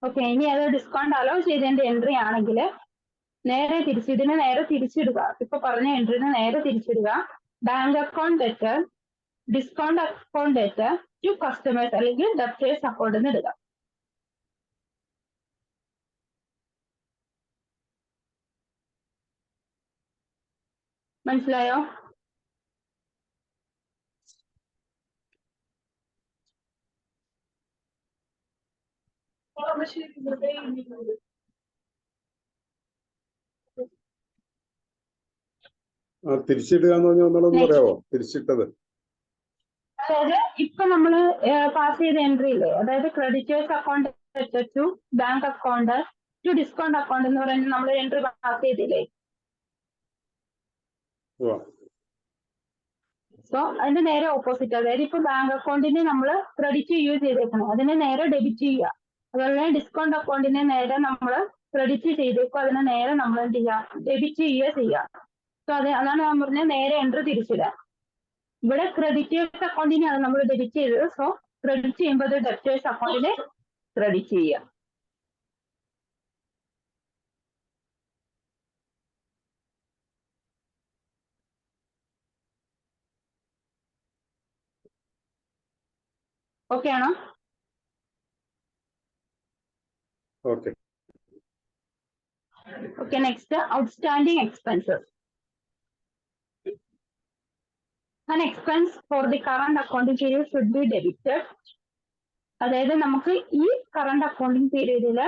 ഓക്കെ, ഇനി അത് ഡിസ്കൗണ്ട് അലോ ചെയ്തതിന്റെ എൻട്രി ആണെങ്കിൽ ഇതിനെ നേരെ തിരിച്ചിടുക. ഇപ്പൊ പറഞ്ഞ എൻട്രിനെ നേരെ തിരിച്ചിടുക. Bank account debtor discount account debtor to customers അല്ലെങ്കിൽ ഡെപ്റ്റേഴ്സ് അക്കൗണ്ട് എന്ന് ഇടുക. മനസ്സിലായോ? തിരിച്ചിടുക എന്ന് പറഞ്ഞാൽ ഒന്നുകൂടെ പറയാമോ? തിരിച്ചിട്ടത് അതായത് ഇപ്പൊ നമ്മള് പാസ് ചെയ്ത എൻട്രി ഇല്ലേ, അതായത് creditors account to bank account to discount account എന്ന് പറയുന്നത് നമ്മൾ എൻട്രി പാസ് ചെയ്തില്ലേ. സോ അതിന്റെ നേരെ ഓപ്പോസിറ്റ്, അതായത് ഇപ്പൊ ബാങ്ക് അക്കൗണ്ടിനെ നമ്മൾ ക്രെഡിറ്റ് ചെയ്യുകയോ ചെയ്തേക്കണം, അതിനെ നേരെ ഡെബിറ്റ് ചെയ്യുക. അതുപോലെ ഡിസ്കൗണ്ട് അക്കൗണ്ടിനെ നേരെ നമ്മൾ ക്രെഡിറ്റ് ചെയ്തേക്കും, അതിനെ നേരെ നമ്മൾ എന്ത് ചെയ്യുക, ഡെബിറ്റ് ചെയ്യുക. സോ അതാണ് ഞാൻ പറഞ്ഞത്, നേരെ എൻട്രി തിരിച്ചിടുക. ഇവിടെ ക്രെഡിറ്റേഴ്സ് അക്കൗണ്ടിനെയാണ് നമ്മൾ ഡെബിറ്റ് ചെയ്തത്. സോ ക്രെഡിറ്റ് ചെയ്യുമ്പോൾ അത് ഡെബിറ്റേഴ്സ് അക്കൗണ്ടിനെ ക്രെഡിറ്റ് ചെയ്യുക. ഓക്കെ ആണോ? Okay. Okay, next, outstanding expenses. An expense for the current accounting period should be debited. അതായത് നമുക്ക് ഈ കറണ്ട് അക്കൗണ്ടിങ് പീരീഡിൽ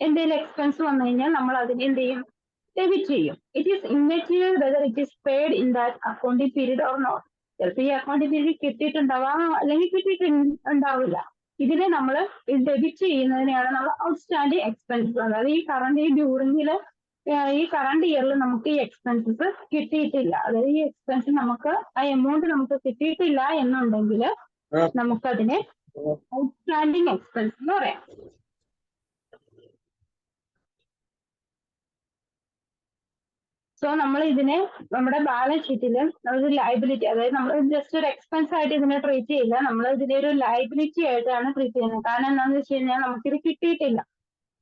എന്തെങ്കിലും എക്സ്പെൻസ് വന്നു കഴിഞ്ഞാൽ നമ്മൾ അതിനെ എന്ത് ചെയ്യും, ഡെബിറ്റ് ചെയ്യും. It is immaterial whether it is paid in that accounting period or not. ചിലപ്പോൾ ഈ അക്കൗണ്ടിങ് പീരീഡ് കിട്ടിയിട്ടുണ്ടാവാം, അല്ലെങ്കിൽ കിട്ടിയിട്ടുണ്ടാവില്ല. ഇതിനെ നമ്മൾ ഡെബിറ്റ് ചെയ്യുന്നതിനെയാണ് നമ്മൾ ഔട്ട്സ്റ്റാൻഡിങ് എക്സ്പെൻസസ്. അതായത് ഈ കറണ്ട് ഇയറിൽ നമുക്ക് ഈ എക്സ്പെൻസസ് കിട്ടിയിട്ടില്ല, അതായത് ഈ എക്സ്പെൻസ് നമുക്ക് ആ എമൗണ്ട് നമുക്ക് കിട്ടിയിട്ടില്ല എന്നുണ്ടെങ്കിൽ നമുക്കതിനെ ഔട്ട്സ്റ്റാൻഡിങ് എക്സ്പെൻസ് എന്ന് പറയാം. സോ നമ്മൾ ഇതിനെ നമ്മുടെ ബാലൻസ് ഷീറ്റിൽ ഒരു ലയബിലിറ്റി, അതായത് നമ്മൾ ജസ്റ്റ് ഒരു എക്സ്പെൻസ് ആയിട്ട് ഇതിനെ ട്രീറ്റ് ചെയ്യില്ല, നമ്മൾ ഇതിനെ ഒരു ലയബിലിറ്റി ആയിട്ടാണ് ട്രീറ്റ് ചെയ്യുന്നത്. കാരണം എന്താണെന്ന് വെച്ച് കഴിഞ്ഞാൽ നമുക്കിത് കിട്ടിയിട്ടില്ല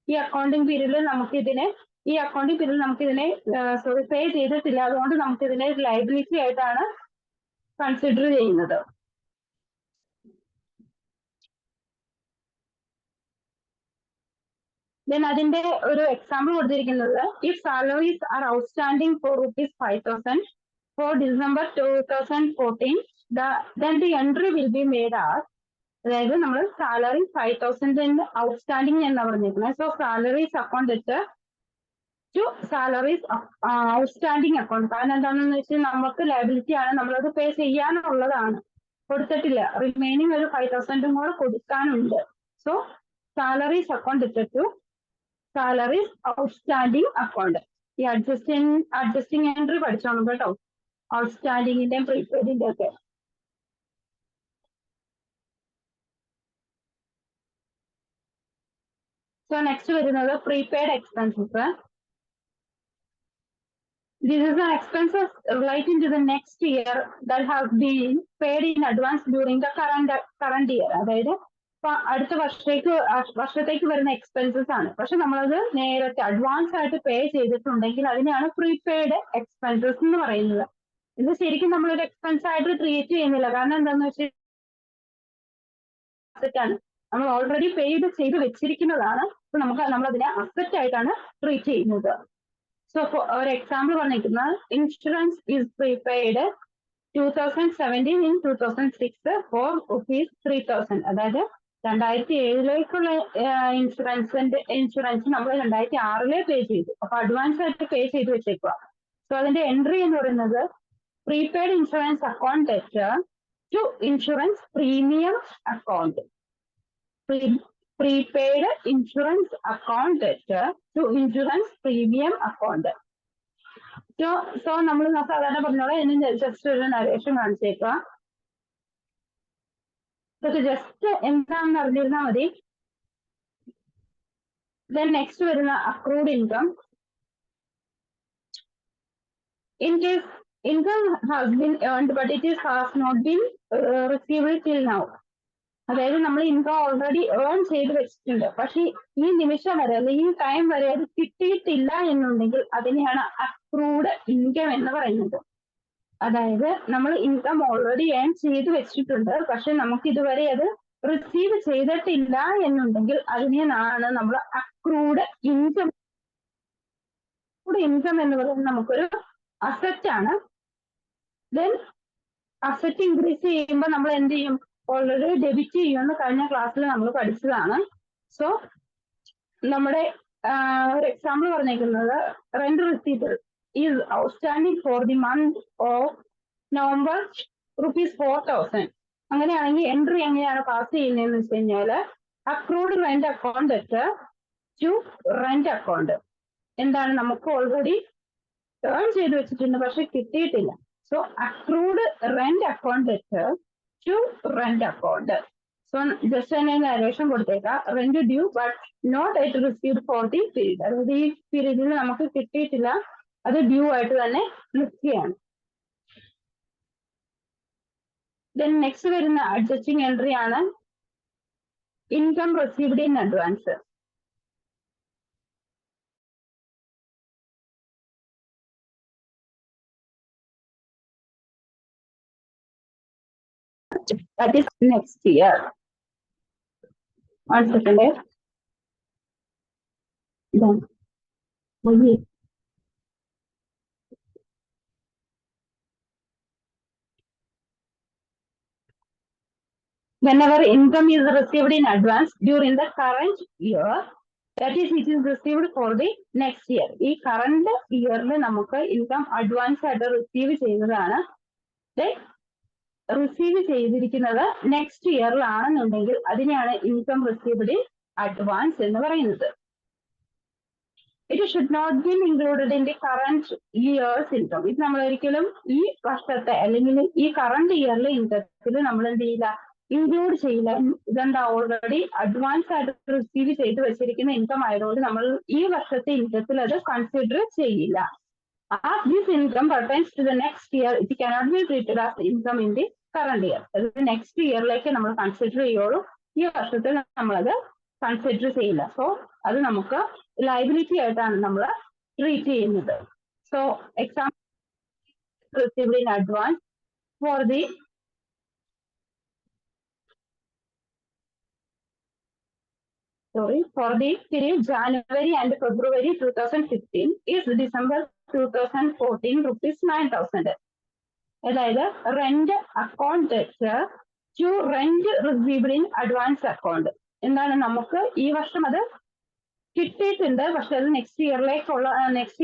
ഈ അക്കൗണ്ടിങ് പീരീഡിൽ, നമുക്കിതിനെ പേ ചെയ്തിട്ടില്ല. അതുകൊണ്ട് നമുക്കിതിനെ ലയബിലിറ്റി ആയിട്ടാണ് കൺസിഡർ ചെയ്യുന്നത്. ദെൻ അതിന്റെ ഒരു എക്സാമ്പിൾ കൊടുത്തിരിക്കുന്നത്, if salaries are outstanding for ₹5,000 for December 2014, then the entry will be made as, അതായത് നമ്മൾ സാലറി 5,000 ഔട്ട്സ്റ്റാൻഡിംഗ് എന്ന് പറഞ്ഞിരിക്കുന്നത്. So salaries account to salaries outstanding account. കാരണം എന്താണെന്ന് വെച്ചാൽ നമുക്ക് ലയബിലിറ്റി ആണ്, നമ്മളത് പേ ചെയ്യാനുള്ളതാണ്, കൊടുത്തിട്ടില്ല, റിമൈനിങ് ഒരു 5,000 കൂടെ കൊടുക്കാനുണ്ട്. So salaries account to salaries outstanding account. ഈ അഡ്ജസ്റ്റിംഗ് എൻട്രി പഠിച്ചോണം കേട്ടോ, ഔട്ട്സ്റ്റാൻഡിങ്ങിന്റെയും പ്രീപെയ്ഡിന്റെ ഒക്കെ. സോ നെക്സ്റ്റ് വരുന്നത് prepaid expenses. This is an expenses relating to the next year that have been paid in advance during the current year. അതായത് അടുത്ത വർഷത്തേക്ക് വരുന്ന എക്സ്പെൻസസ് ആണ്. പക്ഷെ നമ്മളത് നേരത്തെ അഡ്വാൻസ് ആയിട്ട് പേ ചെയ്തിട്ടുണ്ടെങ്കിൽ അതിനെയാണ് പ്രീപെയ്ഡ് എക്സ്പെൻസസ് എന്ന് പറയുന്നത്. ഇത് ശരിക്കും നമ്മളൊരു എക്സ്പെൻസ് ആയിട്ട് ട്രീറ്റ് ചെയ്യുന്നില്ല. കാരണം എന്താണെന്ന് വെച്ചാൽ നമ്മൾ ഓൾറെഡി ചെയ്ത് വെച്ചിരിക്കുന്നതാണ്. അപ്പൊ നമ്മളതിനെ അസറ്റ് ആയിട്ടാണ് ട്രീറ്റ് ചെയ്യുന്നത്. സോ ഒരു എക്സാമ്പിൾ പറഞ്ഞിരിക്കുന്നത്, insurance is prepaid 2017 in 2006 for ₹3,000. അതായത് 2007 ഇൻഷുറൻസ് നമ്മൾ 2006 പേ ചെയ്തു. അപ്പൊ അഡ്വാൻസ് ആയിട്ട് പേ ചെയ്ത് വെച്ചേക്കുക. സോ അതിന്റെ എൻട്രി എന്ന് പറയുന്നത് prepaid insurance account to insurance premium account. Prepaid insurance account to insurance premium account. So നമ്മൾ സാധാരണ പറഞ്ഞോളാം, ഇതിന് ജസ്റ്റ് ഒരു നരേഷൻ കാണിച്ചേക്കുക. ഇതൊക്കെ ജസ്റ്റ് എന്താണെന്ന് അറിഞ്ഞിരുന്നാൽ മതി. ദെൻ നെക്സ്റ്റ് വരുന്ന accrued income. In case income has been earned but it has not been received till now. അതായത് നമ്മൾ ഇൻകം ഓൾറെഡി ഏൺ ചെയ്ത് വെച്ചിട്ടുണ്ട്, പക്ഷെ ഈ നിമിഷം വരെ അല്ലെങ്കിൽ ഈ ടൈം വരെ അത് കിട്ടിയിട്ടില്ല എന്നുണ്ടെങ്കിൽ അതിനെയാണ് അക്രൂഡ് ഇൻകം എന്ന് പറയുന്നത്. അതായത് നമ്മൾ ഇൻകം ഓൾറെഡി ഏൺ ചെയ്ത് വെച്ചിട്ടുണ്ട്, പക്ഷെ നമുക്ക് ഇതുവരെ അത് റിസീവ് ചെയ്തിട്ടില്ല എന്നുണ്ടെങ്കിൽ അതിനെയാണ് നമ്മൾ അക്രൂഡ് ഇൻകം. ഇൻകം എന്ന് പറയുന്നത് നമുക്കൊരു അസറ്റ് ആണ്. ദെൻ അസറ്റ് ഇൻക്രീസ് ചെയ്യുമ്പോൾ നമ്മൾ എന്ത് ചെയ്യും, ഓൾറെഡി ഡെബിറ്റ് ചെയ്യുമെന്ന് കഴിഞ്ഞ ക്ലാസ്സിൽ നമ്മൾ പഠിച്ചതാണ്. സോ നമ്മുടെ ഒരു എക്സാമ്പിൾ പറഞ്ഞേക്കുന്നത് rent receipt is outstanding for the month of November ₹4,000. അങ്ങനെയാണെങ്കിൽ എൻട്രി എങ്ങനെയാണ് പാസ് ചെയ്യുന്നതെന്ന് വെച്ച് കഴിഞ്ഞാല് accrued rent account to rent account. എന്താണ്, നമുക്ക് ഓൾറെഡി ഏൺ ചെയ്ത് വെച്ചിട്ടുണ്ട് പക്ഷെ കിട്ടിയിട്ടില്ല. So accrued rent account to rent account. So just തന്നെ നരേഷൻ കൊടുത്തേക്കാം, rent due but not yet received for the period. അതായത് ഈ പീരീഡിൽ നമുക്ക് കിട്ടിയിട്ടില്ല, അത് ഡ്യൂ ആയിട്ട് തന്നെ നിൽക്കുകയാണ്. ദെൻ നെക്സ്റ്റ് വരുന്ന അഡ്ജസ്റ്റിംഗ് എൻട്രി ആണ് income received in advance. That is next year. 1 second. Then, whenever income is received in advance during the current year, that is it is received for the next year. ഈ current yearൽ നമുക്ക് income advance ആയിട്ട് receive ചെയ്യുന്നതാണ്. Receive ചെയ്തിരിക്കുന്നത് next ഇയറിലാണെന്നുണ്ടെങ്കിൽ അതിനെയാണ് income received in advance എന്ന് പറയുന്നത്. It should not be included in the current year's income. ഇത് നമ്മൾ ഒരിക്കലും ഈ വർഷത്തെ അല്ലെങ്കിൽ ഈ കറന്റ് ഇയറിലെ ഇൻകത്തിൽ നമ്മൾ എന്ത് ചെയ്യില്ല, ഇൻക്ലൂഡ് ചെയ്യില്ല. ഇതെന്താ, ഓൾറെഡി അഡ്വാൻസ് ആയിട്ട് റിസീവ് ചെയ്ത് വെച്ചിരിക്കുന്ന ഇൻകം ആയതുകൊണ്ട് നമ്മൾ ഈ വർഷത്തെ ഇൻകത്തിൽ അത് കൺസിഡർ ചെയ്യില്ല. As this income pertains to the next year, it cannot be treated as income in the current year. അതായത് നെക്സ്റ്റ് ഇയറിലേക്ക് നമ്മൾ കൺസിഡർ ചെയ്യുള്ളൂ, ഈ വർഷത്തിൽ നമ്മളത് കൺസിഡർ ചെയ്യില്ല. സോ അത് നമുക്ക് ലയബിലിറ്റി ആയിട്ടാണ് നമ്മൾ ട്രീറ്റ് ചെയ്യുന്നത്. So example received in advance for the period January and February 2015 is December 2014 ₹9,000. അതായത് rent account to rent received in advance account. എന്താണ്, നമുക്ക് ഈ വർഷം അത് കിട്ടിയിട്ടുണ്ട് പക്ഷെ അത് നെക്സ്റ്റ്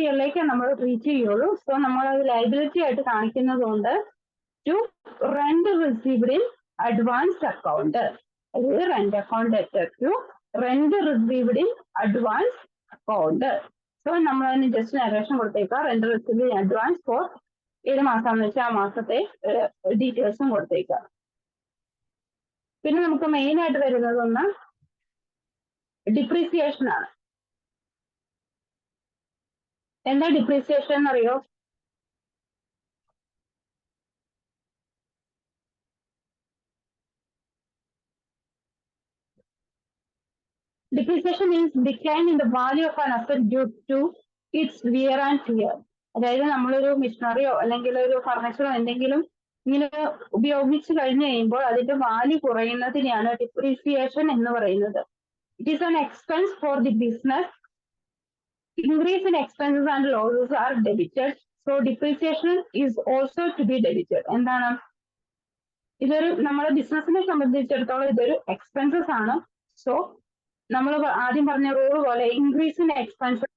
ഇയറിലേക്ക് നമ്മൾ ട്രീറ്റ് ചെയ്യുള്ളൂ. സോ നമ്മൾ അത് ലയബിലിറ്റി ആയിട്ട് കാണിക്കുന്നത് കൊണ്ട് to rent received in advance account. അതായത് rent account to rent received in advance account. So നമ്മൾ അതിന് ജസ്റ്റ് നരേഷൻ കൊടുത്തേക്കാം, rent received in advance for ഏത് മാസമാണെന്ന് വെച്ചാൽ ആ മാസത്തെ ഡീറ്റെയിൽസും കൊടുത്തേക്കാം. പിന്നെ നമുക്ക് മെയിൻ ആയിട്ട് വരുന്നത് ഒന്ന് ഡിപ്രീസിയേഷൻ ആണ്. എന്താ ഡിപ്രീസിയേഷൻ എന്നറിയോ? Depreciation is decline in the value of an asset due to its wear and tear. അതായത് നമ്മളൊരു മെഷീനറിയോ അല്ലെങ്കിൽ ഒരു ഫർണിച്ചറോ എന്തെങ്കിലും ഇങ്ങനെ ഉപയോഗിച്ച് കഴിഞ്ഞ് കഴിയുമ്പോൾ അതിന്റെ വാല്യൂ കുറയുന്നതിനെയാണ് ഡിപ്രീസിയേഷൻ എന്ന് പറയുന്നത്. It is an expense for the business. Increase in expenses and losses are debited. So depreciation is also to be debited. എന്താണ്, ഇതൊരു നമ്മുടെ ബിസിനസിനെ സംബന്ധിച്ചിടത്തോളം ഇതൊരു എക്സ്പെൻസസ് ആണ്. സോ നമ്മൾ ആദ്യം പറഞ്ഞ റൂൾ പോലെ ഇൻക്രീസ് ഇൻ എക്സ്പെൻസ്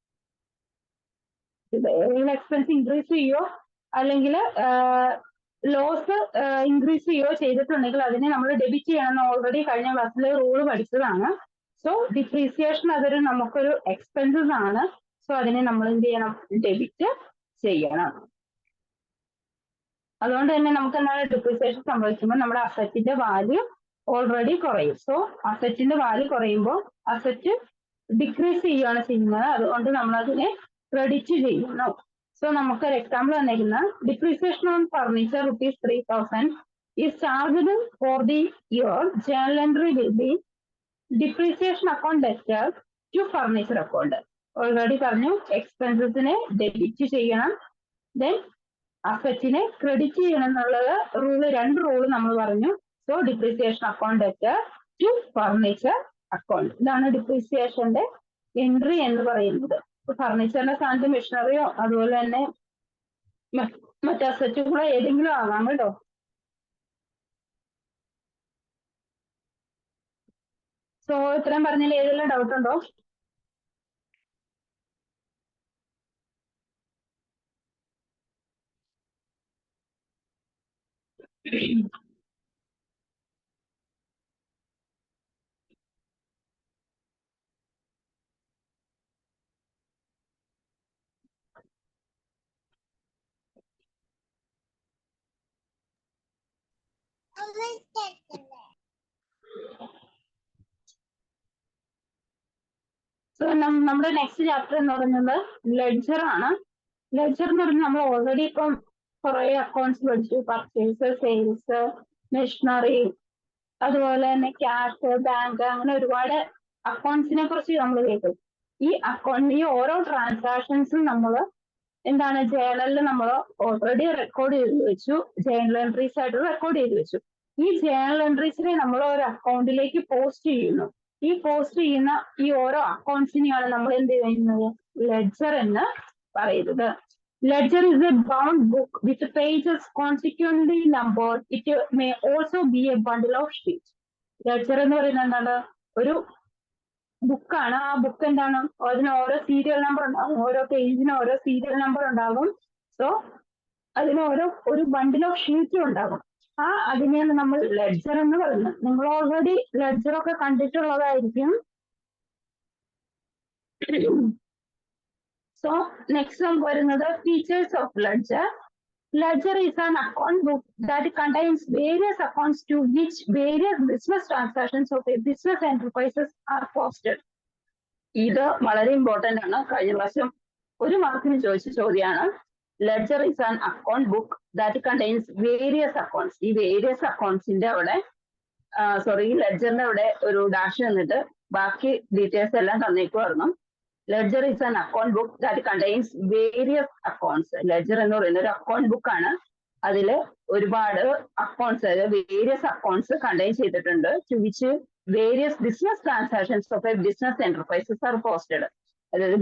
ഇൻക്രീസ് ചെയ്യോ അല്ലെങ്കിൽ ലോസ് ഇൻക്രീസ് ചെയ്യോ ചെയ്തിട്ടുണ്ടെങ്കിൽ അതിനെ നമ്മൾ ഡെബിറ്റ് ചെയ്യണമെന്ന് ഓൾറെഡി കഴിഞ്ഞ ക്ലാസ്സിൽ റൂൾ പഠിച്ചതാണ്. സോ ഡിപ്രീസിയേഷൻ അതൊരു നമുക്കൊരു എക്സ്പെൻസസ് ആണ്. സോ അതിനെ നമ്മൾ എന്ത് ചെയ്യണം, ഡെബിറ്റ് ചെയ്യണം. അതുകൊണ്ട് തന്നെ നമുക്ക് എന്താണ് ഡിപ്രീസിയേഷൻ സംഭവിക്കുമ്പോൾ നമ്മുടെ അസറ്റിന്റെ വാല്യൂ ഓൾറെഡി കുറയും. സോ അസറ്റിന്റെ വാല്യൂ കുറയുമ്പോൾ അസറ്റ് ഡിക്രീസ് ചെയ്യുകയാണ് ചെയ്യുന്നത്. അതുകൊണ്ട് നമ്മൾ അതിനെ ക്രെഡിറ്റ് ചെയ്യുന്നു. സോ നമുക്ക് ഒരു എക്സാമ്പിൾ തന്നിരിക്കുന്ന depreciation on furniture ₹3,000 is charged for the year. Journal entry will be depreciation account to furniture account. Already പറഞ്ഞു, എക്സ്പെൻസസിനെ ഡെബിറ്റ് ചെയ്യണം, ദെൻ അസറ്റിനെ ക്രെഡിറ്റ് ചെയ്യണം എന്നുള്ളത് രണ്ട് റൂള് നമ്മൾ പറഞ്ഞു. So depreciation account to furniture account. ഇതാണ് ഡിപ്രീസിയേഷന്റെ എൻട്രി എന്ന് പറയുന്നത്. ഫർണിച്ചറിന്റെ സ്ഥാനത്ത് മെഷീനറിയോ അതുപോലെ തന്നെ മറ്റു അസറ്റുകളോ ഏതെങ്കിലും ആവാം കേട്ടോ. സോ ഇത്രയും പറഞ്ഞാൽ ഏതെല്ലാം ഡൗട്ട് ഉണ്ടോ? സോ നമ്മുടെ നെക്സ്റ്റ് ചാപ്റ്റർ എന്ന് പറയുന്നത് ലെഡ്ജർ ആണ്. ലെഡ്ജർ എന്ന് പറഞ്ഞാൽ നമ്മൾ ഓൾറെഡി ഇപ്പം കുറെ അക്കൗണ്ട്സ് പഠിച്ചു. പർച്ചേസ്, സെയിൽസ്, മെഷീനറി, അതുപോലെ തന്നെ ക്യാഷ്, ബാങ്ക്, അങ്ങനെ ഒരുപാട് അക്കൗണ്ട്സിനെ കുറിച്ച് നമ്മൾ കേൾക്കും. ഈ ഓരോ ട്രാൻസാക്ഷൻസും നമ്മൾ എന്താണ് ജേണലിൽ നമ്മൾ ഓൾറെഡി റെക്കോർഡ് ചെയ്ത് വെച്ചു. ജേണൽ എൻട്രീസ് ആയിട്ട് റെക്കോർഡ് ചെയ്ത് വെച്ചു. ഈ ജേണൽ എൻട്രീസിനെ നമ്മൾ ഒരു അക്കൗണ്ടിലേക്ക് പോസ്റ്റ് ചെയ്യുന്നു. ഈ പോസ്റ്റ് ചെയ്യുന്ന ഈ ഓരോ അക്കൗണ്ട്സിനെയാണ് നമ്മൾ എന്ത് ചെയ്യുന്നത്? ലെഡ്ജർ എന്ന് പറയുന്നത്. Ledger is a bound book with pages consequently numbered. It may also be a bundle of sheets. Ledger എന്ന് പറയുന്നത് എന്താണ്? ഒരു ബുക്കാണ്. ആ ബുക്ക് എന്താണ്? അതിന് ഓരോ സീരിയൽ നമ്പർ ഉണ്ടാകും. ഓരോ പേജിന് ഓരോ സീരിയൽ നമ്പർ ഉണ്ടാകും. സോ അതിന് ഒരു ബണ്ടിൽ ഓഫ് ഷീറ്റും ഉണ്ടാകും. അതിനെയാണ് നമ്മൾ ലെഡ്ജർ എന്ന് പറയുന്നത്. നിങ്ങൾ ഓൾറെഡി ലെഡ്ജർ ഒക്കെ കണ്ടിട്ടുള്ളതായിരിക്കും. സോ നെക്സ്റ്റ് നമുക്ക് വരുന്നത് features of ledger. Ledger is an account book that contains various accounts to which various business transactions of a business enterprises are posted. ഇത് വളരെ ഇമ്പോർട്ടന്റ് ആണ്. കഴിഞ്ഞ പ്രാവശ്യം ഒരു മാർക്കിന് ചോദിച്ച ചോദ്യമാണ്. Ledger is an account book that contains various accounts. ഈ വേരിയസ് അക്കൗണ്ട്സിന്റെ അവിടെ ലെഡ്ജറിന്റെ അവിടെ ഒരു ഡാഷ് തന്നിട്ട് ബാക്കി ഡീറ്റെയിൽസ് എല്ലാം തന്നേക്കുമായിരുന്നു. Ledger is an account book that contains various accounts. Ledger എന്ന് പറയുന്ന ഒരു അക്കൗണ്ട് ബുക്ക് ആണ്. അതില് ഒരുപാട് അക്കൗണ്ട്സ്, അതായത് വേരിയസ് അക്കൗണ്ട്സ് കണ്ടെയ്ൻ ചെയ്തിട്ടുണ്ട്. To which various business transactions of a business enterprises are posted. അതായത്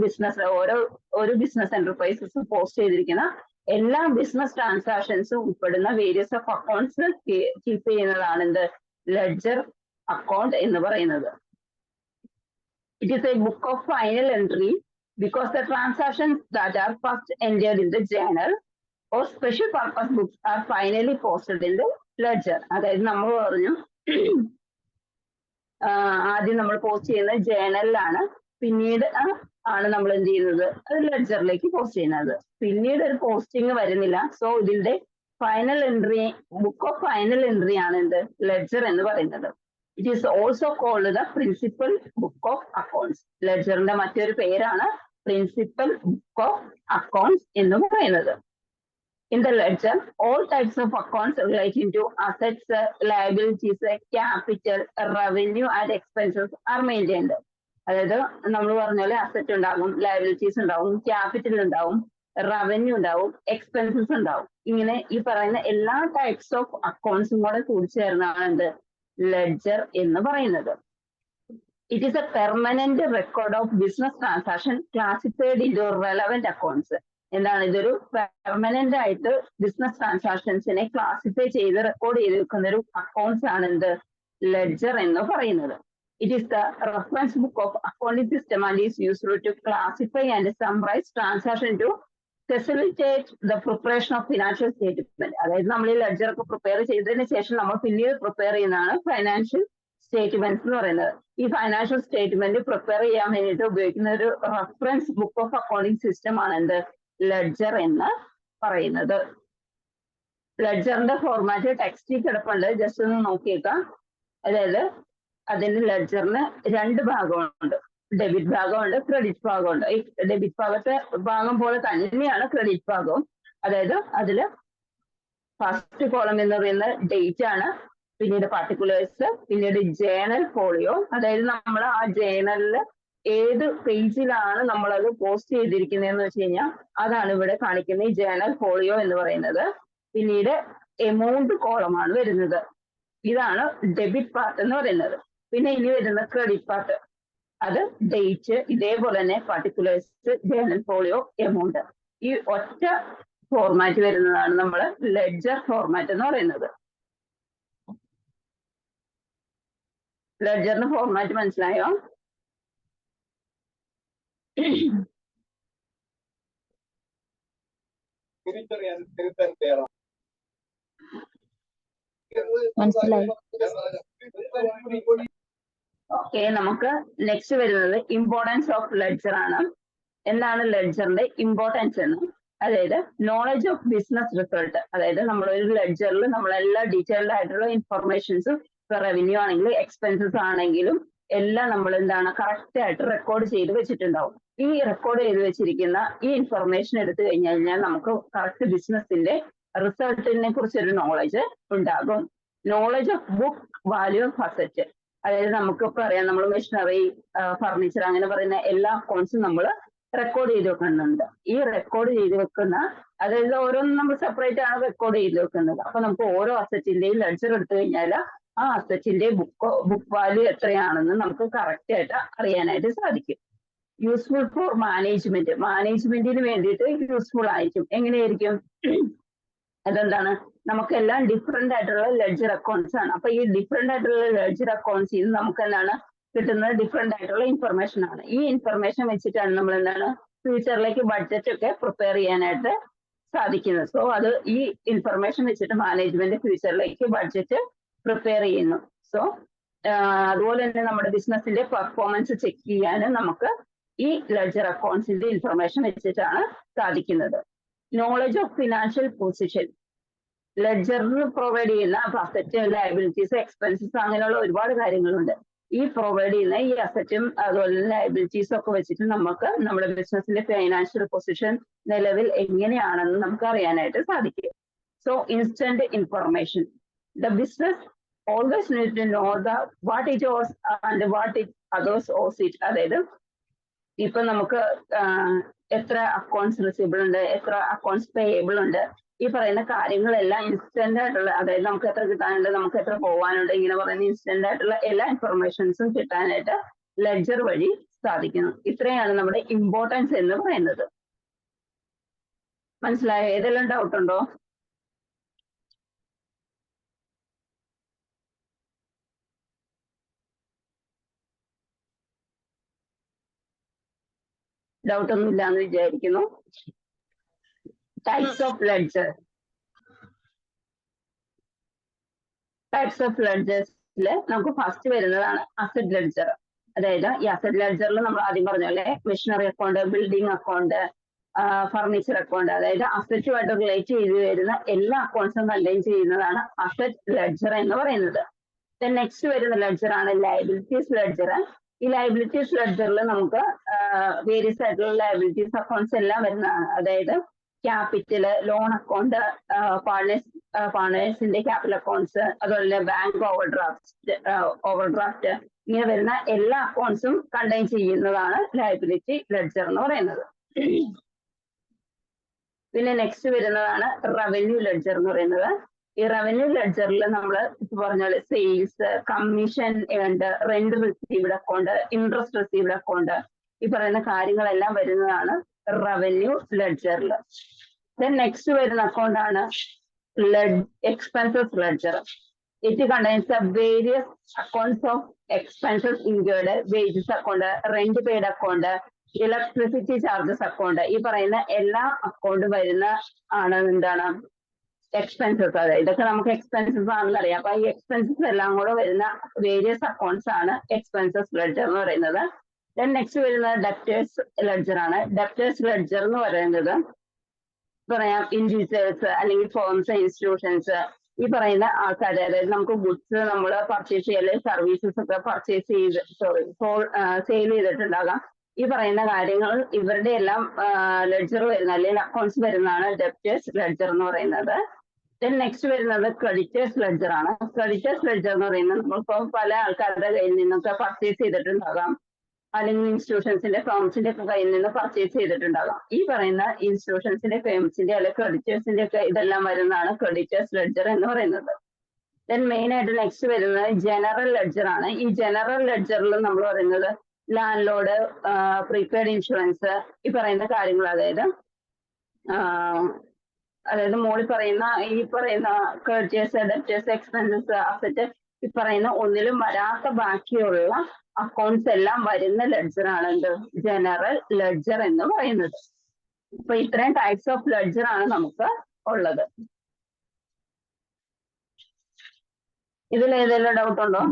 ഓരോ ബിസിനസ് എന്റർപ്രൈസസ് പോസ്റ്റ് ചെയ്തിരിക്കുന്ന എല്ലാ ബിസിനസ് ട്രാൻസാക്ഷൻസും ഉൾപ്പെടുന്ന വേരിയസ് ഓഫ് അക്കൗണ്ട്സ് കീപ്പ് ചെയ്യുന്നതാണ് എന്ത്? ലെഡ്ജർ അക്കൗണ്ട് എന്ന് പറയുന്നത്. It is a book of final entry because the transactions that are first entered in the journal or special purpose books are finally posted in the ledger. അതായത് നമ്മൾ പറഞ്ഞു ആദ്യം നമ്മൾ post ചെയ്യുന്നത് ജേണലിലാണ്, പിന്നീട് ആണ് നമ്മൾ എന്ത് ചെയ്യുന്നത്? അത് ലെഡ്ജറിലേക്ക് പോസ്റ്റ് ചെയ്യുന്നത്. പിന്നീട് ഒരു പോസ്റ്റിംഗ് വരുന്നില്ല. സോ ഇതിന്റെ final entry, book of final entry ആണ് എന്ത്? ലെഡ്ജർ എന്ന് പറയുന്നത്. It is also called the principal book of accounts. ലെഡ്ജറിന്റെ മറ്റൊരു പേരാണ് പ്രിൻസിപ്പൽ ബുക്ക് ഓഫ് അക്കൗണ്ട്സ് എന്ന് പറയുന്നത്. In the ledger, all types of accounts relating to assets, liabilities, capital, revenue and expenses are maintained. അതായത് നമ്മൾ പറഞ്ഞ പോലെ അസറ്റ് ഉണ്ടാകും, liabilities ഉണ്ടാവും, ക്യാപിറ്റൽ ഉണ്ടാവും, റവന്യൂ ഉണ്ടാവും, എക്സ്പെൻസസ് ഉണ്ടാവും. ഇങ്ങനെ ഈ പറയുന്ന എല്ലാ ടൈപ്സ് ഓഫ് അക്കൗണ്ട്സും കൂടെ കൂടിച്ചേർന്നാണ് എന്ത്? ലെഡ്ജർ എന്ന് പറയുന്നത്. It is a permanent record of business transaction classified into relevant accounts. എന്താണ്? ഇതൊരു പെർമനന്റ് ആയിട്ട് ബിസിനസ് ട്രാൻസാക്ഷൻസിനെ ക്ലാസിഫൈ ചെയ്ത് റെക്കോർഡ് ചെയ്ത് വെക്കുന്ന ഒരു അക്കൗണ്ട്സ് ആണ് എന്ത്? ലെഡ്ജർ എന്ന് പറയുന്നത്. It is the reference book of accounting system and is used to classify and summarize transaction to facilitate the preparation of financial statement. അതായത് നമ്മൾ ഈ ലെഡ്ജർ ഒക്കെ പ്രിപ്പയർ ചെയ്തതിന് ശേഷം നമ്മൾ പിന്നീട് പ്രിപ്പയർ ചെയ്യുന്നതാണ് ഫൈനാൻഷ്യൽ സ്റ്റേറ്റ്മെന്റ്സ് എന്ന് പറയുന്നത്. ഈ ഫൈനാൻഷ്യൽ സ്റ്റേറ്റ്മെന്റ് പ്രിപ്പയർ ചെയ്യാൻ വേണ്ടിയിട്ട് ഉപയോഗിക്കുന്ന ഒരു reference book of accounting system ആണ് എന്ത്? ലെഡ്ജർ എന്ന് പറയുന്നത്. ലെഡ്ജറിന്റെ ഫോർമാറ്റ് ടെക്സ്റ്റിൽ കിടപ്പുണ്ട്, ജസ്റ്റ് ഒന്ന് നോക്കിയേക്കാം. അതായത് അതിന്റെ ലെഡ്ജറിന് രണ്ട് ഭാഗമുണ്ട്. ഡെബിറ്റ് ഭാഗമുണ്ട്, ക്രെഡിറ്റ് ഭാഗമുണ്ട്. ഈ ഡെബിറ്റ് ഭാഗം പോലെ തന്നെയാണ് ക്രെഡിറ്റ് ഭാഗവും. അതായത് അതില് ഫസ്റ്റ് കോളം എന്ന് പറയുന്നത് ഡേറ്റ് ആണ്, പിന്നീട് പർട്ടിക്കുലേഴ്സ്, പിന്നീട് ജേണൽ ഫോളിയോ. അതായത് നമ്മൾ ആ ജേണലിൽ ഏത് പേജിലാണ് നമ്മളത് പോസ്റ്റ് ചെയ്തിരിക്കുന്നതെന്ന് വെച്ച് കഴിഞ്ഞാൽ അതാണ് ഇവിടെ കാണിക്കുന്നത് ഈ ജേണൽ ഫോളിയോ എന്ന് പറയുന്നത്. പിന്നീട് എമൗണ്ട് കോളമാണ് വരുന്നത്. ഇതാണ് ഡെബിറ്റ് പാർട്ട് എന്ന് പറയുന്നത്. പിന്നെ ഇനി വരുന്ന ക്രെഡിറ്റ് പാർട്ട്, അത് ഡേറ്റ്, ഇതേപോലെ തന്നെ പർട്ടിക്കുലേഴ്സ്, ജേണൽ ഫോളിയോ, എമൗണ്ട്. ഈ ഒറ്റ ഫോർമാറ്റ് വരുന്നതാണ് നമ്മൾ ലെഡ്ജർ ഫോർമാറ്റ് എന്ന് പറയുന്നത്. ലെഡ്ജറിന്റെ ഫോർമാറ്റ് മനസ്സിലായോ? മനസ്സിലായി? ഓക്കെ, നമുക്ക് നെക്സ്റ്റ് വരുന്നത് ഇമ്പോർട്ടൻസ് ഓഫ് ലെഡ്ജർ ആണ്. എന്താണ് ലെഡ്ജറിന്റെ ഇമ്പോർട്ടൻസ് എന്ന്? അതായത് നോളജ് ഓഫ് ബിസിനസ് റിസൾട്ട്. അതായത് നമ്മളൊരു ലെഡ്ജറിൽ നമ്മളെല്ലാ ഡീറ്റെയിൽഡ് ആയിട്ടുള്ള ഇൻഫർമേഷൻസും, ഇപ്പൊ റവന്യൂ ആണെങ്കിലും എക്സ്പെൻസസ് ആണെങ്കിലും എല്ലാം നമ്മൾ എന്താണ് കറക്റ്റ് ആയിട്ട് റെക്കോർഡ് ചെയ്ത് വെച്ചിട്ടുണ്ടാവും. ഈ റെക്കോർഡ് ചെയ്ത് വെച്ചിരിക്കുന്ന ഈ ഇൻഫർമേഷൻ എടുത്തു കഴിഞ്ഞാൽ നമുക്ക് കറക്റ്റ് ബിസിനസിന്റെ റിസൾട്ടിനെ കുറിച്ചൊരു നോളജ് ഉണ്ടാകും. Knowledge of book value of asset. അതായത് നമുക്കിപ്പോ അറിയാം, നമ്മൾ മെഷീനറി, ഫർണിച്ചർ അങ്ങനെ പറയുന്ന എല്ലാ അക്കൗണ്ട്സും നമ്മൾ റെക്കോർഡ് ചെയ്ത് വെക്കുന്നുണ്ട്. ഈ റെക്കോർഡ് ചെയ്ത് വെക്കുന്ന, അതായത് ഓരോന്നും നമ്മൾ സെപ്പറേറ്റ് ആണ് റെക്കോർഡ് ചെയ്ത് വെക്കുന്നത്. അപ്പൊ നമുക്ക് ഓരോ അസറ്റിന്റെയും ലെഡ്ജർ എടുത്തു കഴിഞ്ഞാൽ ആ അസറ്റിന്റെ ബുക്ക് വാല്യൂ എത്രയാണെന്ന് നമുക്ക് കറക്റ്റ് ആയിട്ട് അറിയാനായിട്ട് സാധിക്കും. Useful for management. മാനേജ്മെന്റിന് വേണ്ടിയിട്ട് യൂസ്ഫുൾ ആയിരിക്കും. എങ്ങനെയായിരിക്കും? അതെന്താണ്? നമുക്കെല്ലാം ഡിഫറെന്റ് ആയിട്ടുള്ള ലെഡ്ജർ അക്കൗണ്ട്സ് ആണ്. അപ്പൊ ഈ ഡിഫറെന്റ് ആയിട്ടുള്ള ലെഡ്ജർ അക്കൗണ്ട്സിൽ നിന്ന് നമുക്ക് എന്താണ് കിട്ടുന്നത്? ഡിഫറെന്റ് ആയിട്ടുള്ള ഇൻഫർമേഷൻ ആണ്. ഈ ഇൻഫർമേഷൻ വെച്ചിട്ടാണ് നമ്മൾ എന്താണ് ഫ്യൂച്ചറിലേക്ക് ബഡ്ജറ്റ് ഒക്കെ പ്രിപ്പയർ ചെയ്യാനായിട്ട് സാധിക്കുന്നത്. സോ അത് ഈ ഇൻഫർമേഷൻ വെച്ചിട്ട് മാനേജ്മെന്റ് ഫ്യൂച്ചറിലേക്ക് ബഡ്ജറ്റ് പ്രിപ്പയർ ചെയ്യുന്നു. സോ അതുപോലെ തന്നെ നമ്മുടെ ബിസിനസിന്റെ പെർഫോമൻസ് ചെക്ക് ചെയ്യാനും നമുക്ക് ഈ ലെഡ്ജർ അക്കൗണ്ട്സിന്റെ ഇൻഫർമേഷൻ വെച്ചിട്ടാണ് സാധിക്കുന്നത്. Knowledge of financial position. ലെഡ്ജറിന് പ്രൊവൈഡ് ചെയ്യുന്ന അസറ്റ്, ലയബിലിറ്റീസ്, എക്സ്പെൻസസ് അങ്ങനെയുള്ള ഒരുപാട് കാര്യങ്ങളുണ്ട്. ഈ പ്രൊവൈഡ് ചെയ്യുന്ന ഈ അസറ്റും അതുപോലെ ലയബിലിറ്റീസും ഒക്കെ വെച്ചിട്ട് നമുക്ക് നമ്മുടെ ബിസിനസിന്റെ ഫൈനാൻഷ്യൽ പൊസിഷൻ നിലവിൽ എങ്ങനെയാണെന്ന് നമുക്ക് അറിയാനായിട്ട് സാധിക്കും. So instant information. The business always need to know what it owes and what it others owes it. അതായത് ഇപ്പൊ നമുക്ക് എത്ര അക്കൗണ്ട്സ് റിസീവബിൾ ഉണ്ട്, എത്ര അക്കൗണ്ട്സ് പേയബിൾ ഉണ്ട്, ഈ പറയുന്ന കാര്യങ്ങളെല്ലാം ഇൻസ്റ്റന്റ് ആയിട്ടുള്ള, അതായത് നമുക്ക് എത്ര കിട്ടാനുണ്ട്, നമുക്ക് എത്ര പോകാനുണ്ട്, ഇങ്ങനെ പറയുന്ന ഇൻസ്റ്റന്റ് ആയിട്ടുള്ള എല്ലാ ഇൻഫർമേഷൻസും കിട്ടാനായിട്ട് ലെഡ്ജർ വഴി സാധിക്കുന്നു. ഇത്രയാണ് നമ്മുടെ ഇമ്പോർട്ടൻസ് എന്ന് പറയുന്നത്. മനസ്സിലായോ? ഏതെല്ലാം ഡൗട്ട് ഉണ്ടോ? ഡൗട്ട് ഒന്നും ഇല്ലാന്ന് വിചാരിക്കുന്നു. Types of ledger. Types of ലെഡ്ജേഴ്സില് നമുക്ക് ഫസ്റ്റ് വരുന്നതാണ് അസറ്റ് ലെഡ്ജർ. അതായത് ഈ അസറ്റ് ലെഡ്ജറിൽ നമ്മൾ ആദ്യം പറഞ്ഞ പോലെ machinery account, building account, furniture account, അതായത് അസറ്റുമായിട്ട് റിലേറ്റ് ചെയ്ത് വരുന്ന എല്ലാ അക്കൗണ്ട്സും കണ്ടെയ്ൻ ചെയ്യുന്നതാണ് അസറ്റ് ലെഡ്ജർ എന്ന് പറയുന്നത്. നെക്സ്റ്റ് വരുന്ന ലെഡ്ജർ ആണ് ലയബിലിറ്റീസ് ലെഡ്ജർ. ഈ ലയബിലിറ്റീസ് ലെഡ്ജറിൽ നമുക്ക് വേരിയസ് ആയിട്ടുള്ള ലയബിലിറ്റീസ് അക്കൗണ്ട്സ് എല്ലാം വരുന്നതാണ്. അതായത് ക്യാപിറ്റൽ, ലോൺ അക്കൗണ്ട്, പാർട്ണേഴ്സിന്റെ ക്യാപിറ്റൽ അക്കൗണ്ട്സ്, അതുപോലെ ബാങ്ക് ഓവർഡ്രാഫ്റ്റ് ഇങ്ങനെ വരുന്ന എല്ലാ അക്കൗണ്ട്സും കണ്ടെയ്ൻ ചെയ്യുന്നതാണ് ലയബിലിറ്റി ലെഡ്ജർ എന്ന് പറയുന്നത്. പിന്നെ നെക്സ്റ്റ് വരുന്നതാണ് റവന്യൂ ലെഡ്ജർ എന്ന് പറയുന്നത്. ഈ റവന്യൂ ലെഡ്ജറിൽ നമ്മൾ ഇപ്പൊ പറഞ്ഞ പോലെ sales, commission earned, rent received account, interest received account, ഈ പറയുന്ന കാര്യങ്ങളെല്ലാം വരുന്നതാണ് റവന്യൂ ലെഡ്ജറിൽ. നെക്സ്റ്റ് വരുന്ന അക്കൗണ്ട് ആണ് expenses ledger. It contains various accounts of expenses include wages account, rent paid account, electricity charges account, ഈ പറയുന്ന എല്ലാ അക്കൗണ്ടും വരുന്ന ആണ് എന്താണ് എക്സ്പെൻസസ്. അതായത് ഇതൊക്കെ നമുക്ക് എക്സ്പെൻസസ് ആണെന്ന് അറിയാം. അപ്പൊ ഈ എക്സ്പെൻസസ് എല്ലാം കൂടെ വരുന്ന വേരിയസ് അക്കൗണ്ട്സ് ആണ് എക്സ്പെൻസസ് ലെഡ്ജർ എന്ന് പറയുന്നത്. നെക്സ്റ്റ് വരുന്നത് ഡെപ്റ്റേഴ്സ് ലെഡ്ജർ ആണ്. ഡെപ്റ്റേഴ്സ് ലെഡ്ജർ എന്ന് പറയുന്നത് പറയാം ഇൻഡിവിജ്വൽസ് അല്ലെങ്കിൽ ഫേംസ്, ഇൻസ്റ്റിറ്റ്യൂഷൻസ്, ഈ പറയുന്ന ആൾക്കാർ, അതായത് നമുക്ക് ഗുഡ്സ് നമ്മൾ പർച്ചേസ് ചെയ്യുക അല്ലെങ്കിൽ സർവീസസ് ഒക്കെ പർച്ചേസ് ചെയ്ത് സെയിൽ ചെയ്തിട്ടുണ്ടാകാം. ഈ പറയുന്ന കാര്യങ്ങൾ ഇവരുടെ എല്ലാം ലെഡ്ജർ വരുന്ന അല്ലെങ്കിൽ അക്കൗണ്ട്സ് വരുന്നതാണ് ഡെപ്റ്റേഴ്സ് ലെഡ്ജർ എന്ന് പറയുന്നത്. നെക്സ്റ്റ് വരുന്നത് ക്രെഡിറ്റേഴ്സ് ലെഡ്ജർ ആണ്. ക്രെഡിറ്റേഴ്സ് ലെഡ്ജർ എന്ന് പറയുന്നത് നമ്മളിപ്പോ പല ആൾക്കാരുടെ കയ്യിൽ നിന്നൊക്കെ പർച്ചേസ് ചെയ്തിട്ടുണ്ടാകാം, അല്ലെങ്കിൽ ഇൻസ്റ്റിറ്റ്യൂഷൻസിന്റെ ഫേംസിന്റെ ഒക്കെ കയ്യിൽ നിന്ന് പർച്ചേസ് ചെയ്തിട്ടുണ്ടാകാം. ഈ പറയുന്ന ഇൻസ്റ്റിറ്റ്യൂഷൻസിന്റെ ഫേംസിന്റെ അല്ലെങ്കിൽ ക്രെഡിറ്റേഴ്സിന്റെ ഒക്കെ ഇതെല്ലാം വരുന്നതാണ് ക്രെഡിറ്റേഴ്സ് ലെഡ്ജർ എന്ന് പറയുന്നത്. മെയിൻ ആയിട്ട് നെക്സ്റ്റ് വരുന്നത് ജനറൽ ലെഡ്ജർ ആണ്. ഈ ജനറൽ ലെഡ്ജറിൽ നമ്മൾ പറയുന്നത് ലാൻഡ് ലോഡ്, പ്രീപെയ്ഡ് ഇൻഷുറൻസ്, ഈ പറയുന്ന കാര്യങ്ങൾ, അതായത് മോളിൽ പറയുന്ന ഈ പറയുന്ന ക്രെഡിറ്റേഴ്സ്, ഡെപ്റ്റേഴ്സ്, എക്സ്പെൻസസ്, അസറ്റ്, ഈ പറയുന്ന ഒന്നിലും വരാത്ത ബാക്കിയുള്ള അക്കൗണ്ട്സ് എല്ലാം വരുന്ന ലെഡ്ജർ ആണ് എന്ത് ജനറൽ ലെഡ്ജർ എന്ന് പറയുന്നത്. അപ്പൊ ഇത്രയും ടൈപ്സ് ഓഫ് ലെഡ്ജർ ആണ് നമുക്ക് ഉള്ളത്. ഇതിൽ ഏതെങ്കിലും ഡൗട്ട് ഉണ്ടോ?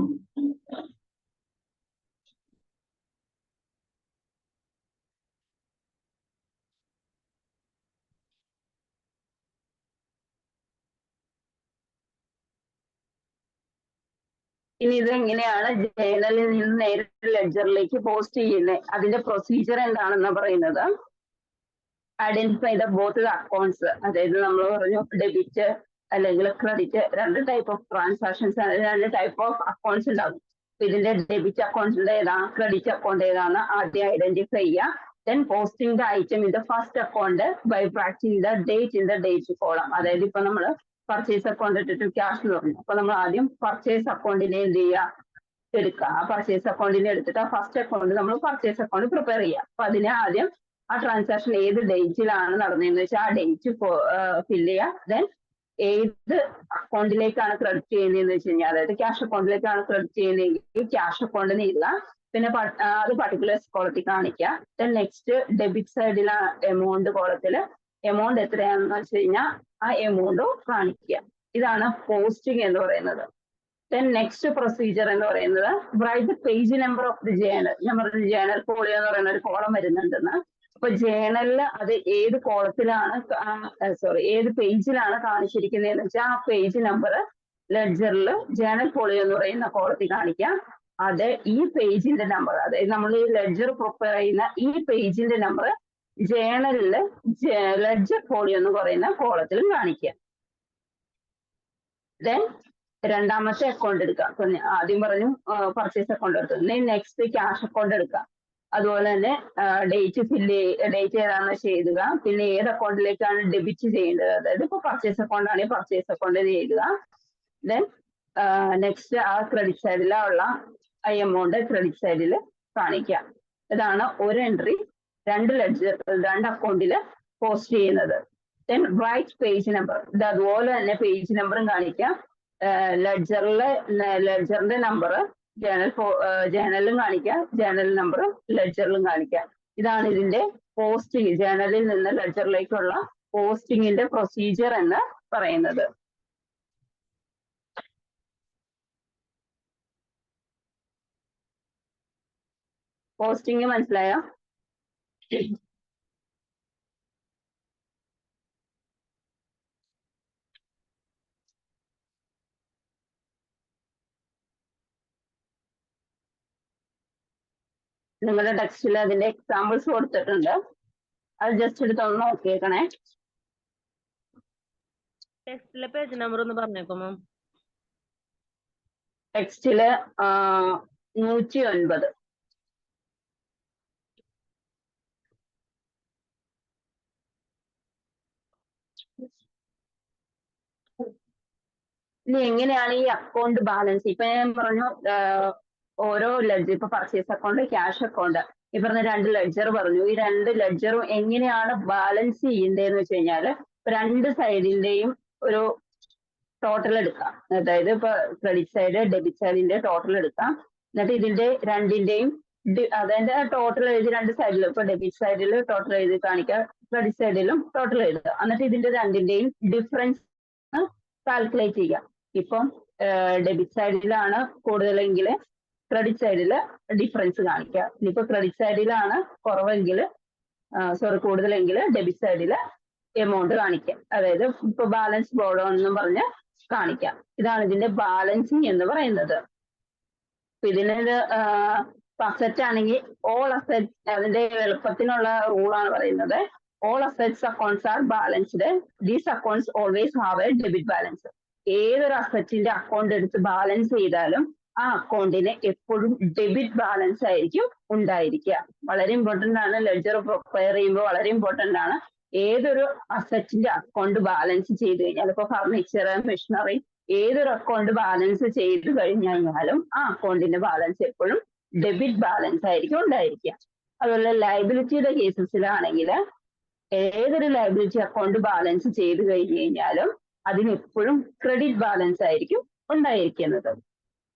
ഇനി ഇത് എങ്ങനെയാണ് ജേണലിൽ നിന്ന് നേരിട്ട് ലെഡ്ജറിലേക്ക് പോസ്റ്റ് ചെയ്യുന്നത്, അതിന്റെ പ്രൊസീജിയർ എന്താണെന്ന് പറയുന്നത്. ഐഡന്റിഫൈ ദ ബോത്ത് അക്കൗണ്ട്സ്, അതായത് നമ്മൾ പറഞ്ഞു ഡെബിറ്റ് അല്ലെങ്കിൽ ക്രെഡിറ്റ്, രണ്ട് ടൈപ്പ് ഓഫ് ട്രാൻസാക്ഷൻസ്, രണ്ട് ടൈപ്പ് ഓഫ് അക്കൗണ്ട്സ് ഉണ്ടാകും. ഇതിന്റെ ഡെബിറ്റ് അക്കൗണ്ട് ഏതാണ്, ക്രെഡിറ്റ് അക്കൗണ്ട് ഏതാണ് ആദ്യം ഐഡന്റിഫൈ ചെയ്യുക. Then posting the item in the first account by practicing the date in the date column. അതായത് ഇപ്പൊ നമ്മൾ പർച്ചേസ് അക്കൗണ്ട് ഇട്ടിട്ട് ക്യാഷ് എന്ന് പറഞ്ഞു. അപ്പൊ നമ്മൾ ആദ്യം പർച്ചേസ് അക്കൗണ്ടിനെ എന്ത് ചെയ്യുക, എടുക്കുക. ആ പർച്ചേസ് അക്കൗണ്ടിനെ എടുത്തിട്ട് ആ ഫസ്റ്റ് അക്കൗണ്ട് നമ്മൾ പർച്ചേസ് അക്കൗണ്ട് പ്രിപ്പയർ ചെയ്യുക. അപ്പൊ അതിനെ ആദ്യം ആ ട്രാൻസാക്ഷൻ ഏത് ഡേറ്റിലാണ് നടന്നതെന്ന് വെച്ചാൽ ആ ഡേറ്റ് ഫില്ല് ചെയ്യുക. ദെൻ ഏത് അക്കൗണ്ടിലേക്കാണ് ക്രെഡിറ്റ് ചെയ്യുന്നതെന്ന് വെച്ച് കഴിഞ്ഞാൽ, അതായത് ക്യാഷ് അക്കൗണ്ടിലേക്കാണ് ക്രെഡിറ്റ് ചെയ്യുന്നതെങ്കിൽ ക്യാഷ് അക്കൗണ്ടിന് ഇടുക. പിന്നെ അത് പർട്ടിക്കുലർ കോളത്തിൽ കാണിക്കുക. ദെൻ നെക്സ്റ്റ് ഡെബിറ്റ് സൈഡിലെ എമൗണ്ട് കോളത്തിൽ എമൗണ്ട് എത്രയാണെന്ന് വെച്ച് കഴിഞ്ഞാൽ ആ എമൗണ്ട് കാണിക്കുക. ഇതാണ് പോസ്റ്റിംഗ് എന്ന് പറയുന്നത്. ദെൻ നെക്സ്റ്റ് പ്രൊസീജിയർ എന്ന് പറയുന്നത് write the page number of the journal. ഞാൻ പറഞ്ഞ ജേണൽ പോളിയോ എന്ന് പറയുന്ന ഒരു കോളം വരുന്നുണ്ടെന്ന്. അപ്പൊ ജേണലിൽ അത് ഏത് കോളത്തിലാണ് ഏത് പേജിലാണ് കാണിച്ചിരിക്കുന്നതെന്ന് വെച്ചാൽ ആ പേജ് നമ്പർ ലെഡ്ജറിൽ ജേണൽ പോളിയോ എന്ന് പറയുന്ന കോളത്തിൽ കാണിക്കാം. അത് ഈ പേജിന്റെ നമ്പർ, അതായത് നമ്മൾ ഈ ലെഡ്ജർ പ്രിപ്പയർ ചെയ്യുന്ന ഈ പേജിന്റെ നമ്പർ ജേണലില് ലെഡ്ജർ പോളിയോ എന്ന് പറയുന്ന കോളത്തിലും കാണിക്കുക. ദെൻ രണ്ടാമത്തെ അക്കൗണ്ട് എടുക്കുക. ആദ്യം പറഞ്ഞു പർച്ചേസ് അക്കൗണ്ട് എടുത്തു. നെക്സ്റ്റ് ക്യാഷ് അക്കൗണ്ട് എടുക്കുക. അതുപോലെ തന്നെ ഡേറ്റ് ഏതാണെന്ന് എഴുതുക. പിന്നെ ഏത് അക്കൗണ്ടിലേക്കാണ് ഡെബിറ്റ് ചെയ്യേണ്ടത്, അതായത് ഇപ്പൊ പർച്ചേസ് അക്കൗണ്ട് ആണെങ്കിൽ പർച്ചേസ് അക്കൗണ്ട് എഴുതുക. ദെൻ നെക്സ്റ്റ് ആ ക്രെഡിറ്റ് സൈഡിലുള്ള ആ എമൗണ്ട് ക്രെഡിറ്റ് സൈഡിൽ കാണിക്കാം. ഇതാണ് ഒരു എൻട്രി രണ്ട് അക്കൗണ്ടിൽ പോസ്റ്റ് ചെയ്യുന്നത്. ദെൻ റൈറ്റ് പേജ് നമ്പർ, ഇത് അതുപോലെ തന്നെ പേജ് നമ്പറും കാണിക്കാം. ലെഡ്ജറിന്റെ നമ്പർ ജേണലിലും കാണിക്കാം, ജേണൽ നമ്പർ ലെഡ്ജറിലും കാണിക്കാം. ഇതാണ് ഇതിന്റെ പോസ്റ്റിംഗ്, ജേണലിൽ നിന്ന് ലെഡ്ജറിലേക്കുള്ള പോസ്റ്റിംഗിന്റെ പ്രൊസീജിയർ എന്ന് പറയുന്നത്. പോസ്റ്റിംഗ് മനസ്സിലായോ? നിങ്ങളുടെ ടെക്സ്റ്റിൽ അതിന്റെ എക്സാമ്പിൾസ് കൊടുത്തിട്ടുണ്ട്, അത് ജസ്റ്റ് എടുത്തൊന്ന് നോക്കിയേക്കണേ. ടെക്സ്റ്റിലെ പേജ് നമ്പർ ഒന്ന് പറഞ്ഞേക്കോ മാം. ടെക്സ്റ്റില് 109. ഇനി എങ്ങനെയാണ് ഈ അക്കൗണ്ട് ബാലൻസ്, ഇപ്പൊ ഞാൻ പറഞ്ഞു ഓരോ ലെഡ്ജർ, ഇപ്പൊ പർച്ചേസ് അക്കൗണ്ട്, ക്യാഷ് അക്കൗണ്ട്, ഈ പറഞ്ഞ രണ്ട് ലെഡ്ജർ പറഞ്ഞു. ഈ രണ്ട് ലെഡ്ജറും എങ്ങനെയാണ് ബാലൻസ് ചെയ്യേണ്ടതെന്ന് വെച്ച് കഴിഞ്ഞാല് രണ്ട് സൈഡിന്റെയും ഒരു ടോട്ടൽ എടുക്കാം. അതായത് ഇപ്പൊ ക്രെഡിറ്റ് സൈഡ് ഡെബിറ്റ് സൈഡിന്റെ ടോട്ടൽ എടുക്കാം. എന്നിട്ട് ഇതിന്റെ രണ്ടിന്റെയും അതിന്റെ ടോട്ടൽ എഴുതി രണ്ട് സൈഡിലും, ഇപ്പൊ ഡെബിറ്റ് സൈഡിൽ ടോട്ടൽ എഴുതി കാണിക്കാം, ക്രെഡിറ്റ് സൈഡിലും ടോട്ടൽ എഴുതുക. എന്നിട്ട് ഇതിന്റെ രണ്ടിന്റെയും ഡിഫറൻസ് കാൽക്കുലേറ്റ് ചെയ്യാം. ഇപ്പം ഡെബിറ്റ് സൈഡിലാണ് കൂടുതലെങ്കിൽ ക്രെഡിറ്റ് സൈഡിൽ ഡിഫറൻസ് കാണിക്കുക. ഇനിയിപ്പോ ക്രെഡിറ്റ് സൈഡിലാണ് കൂടുതലെങ്കിൽ ഡെബിറ്റ് സൈഡിൽ എമൗണ്ട് കാണിക്കാം. അതായത് ഇപ്പൊ ബാലൻസ് ബോർഡ് എന്നും പറഞ്ഞ് കാണിക്കാം. ഇതാണ് ഇതിന്റെ ബാലൻസിങ് എന്ന് പറയുന്നത്. ഇതിന് അസറ്റ് ആണെങ്കിൽ ഓൾ അസറ്റ്, അതിന്റെ എളുപ്പത്തിനുള്ള റൂളാണ് പറയുന്നത്. All assets accounts R balanced. These accounts always have A debit balance. ഏതൊരു അസറ്റിന്റെ അക്കൗണ്ട് എടുത്ത് ബാലൻസ് ചെയ്താലും ആ അക്കൗണ്ടിന് എപ്പോഴും ഡെബിറ്റ് ബാലൻസ് ആയിരിക്കും ഉണ്ടായിരിക്കുക. വളരെ ഇമ്പോർട്ടന്റ് ആണ്. ലെഡ്ജർ പ്രിപ്പയർ ചെയ്യുമ്പോൾ വളരെ ഇമ്പോർട്ടന്റ് ആണ്. ഏതൊരു അസറ്റിന്റെ അക്കൗണ്ട് ബാലൻസ് ചെയ്ത് കഴിഞ്ഞാൽ, ഇപ്പൊ ഫർണിച്ചർ, മെഷീനറി, ഏതൊരു അക്കൗണ്ട് ബാലൻസ് ചെയ്ത് കഴിഞ്ഞാലും ആ അക്കൗണ്ടിന്റെ ബാലൻസ് എപ്പോഴും ഡെബിറ്റ് ബാലൻസ് ആയിരിക്കും ഉണ്ടായിരിക്കുക. അതുപോലെ ലയബിലിറ്റിയുടെ കേസസിലാണെങ്കിൽ ഏതൊരു ലയബിലിറ്റി അക്കൗണ്ട് ബാലൻസ് ചെയ്ത് കഴിഞ്ഞു കഴിഞ്ഞാലും അതിനെപ്പോഴും ക്രെഡിറ്റ് ബാലൻസ് ആയിരിക്കും ഉണ്ടായിരിക്കുന്നത്.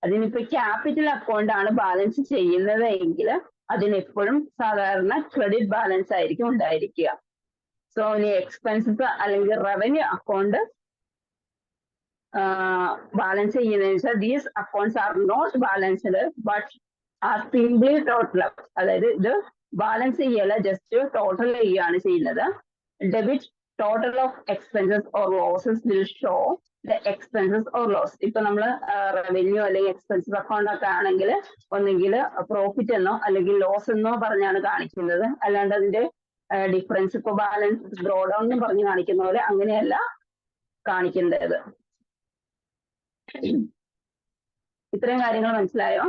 അതിനിപ്പോ ക്യാപിറ്റൽ അക്കൗണ്ട് ആണ് ബാലൻസ് ചെയ്യുന്നത് എങ്കിൽ അതിനെപ്പോഴും സാധാരണ ക്രെഡിറ്റ് ബാലൻസ് ആയിരിക്കും ഉണ്ടായിരിക്കുക. സോ ഇനി എക്സ്പെൻസസ് അല്ലെങ്കിൽ റവന്യൂ അക്കൗണ്ട് ബാലൻസ് ചെയ്യുന്നതെന്ന് വെച്ചാൽ these accounts are not balanced but are simply total up. അതായത് ഇത് ബാലൻസ് ചെയ്യല്ല, ജസ്റ്റ് ടോട്ടൽ ചെയ്യുകയാണ് ചെയ്യുന്നത്. Debit total of expenses or losses will show the expenses or loss. ഇപ്പൊ നമ്മൾ റവന്യൂ അല്ലെങ്കിൽ എക്സ്പെൻസസ് അക്കൗണ്ട് ഒക്കെ ആണെങ്കിൽ ഒന്നെങ്കിൽ പ്രോഫിറ്റ് എന്നോ അല്ലെങ്കിൽ ലോസ് എന്നോ പറഞ്ഞാണ് കാണിക്കുന്നത്. അല്ലാണ്ട് അതിന്റെ ഡിഫറൻസ് ഇപ്പൊ ബാലൻസ് ബ്രോഡൗൺ എന്ന് പറഞ്ഞ് കാണിക്കുന്ന പോലെ അങ്ങനെയല്ല കാണിക്കേണ്ടത്. ഇത്രയും കാര്യങ്ങൾ മനസ്സിലായോ?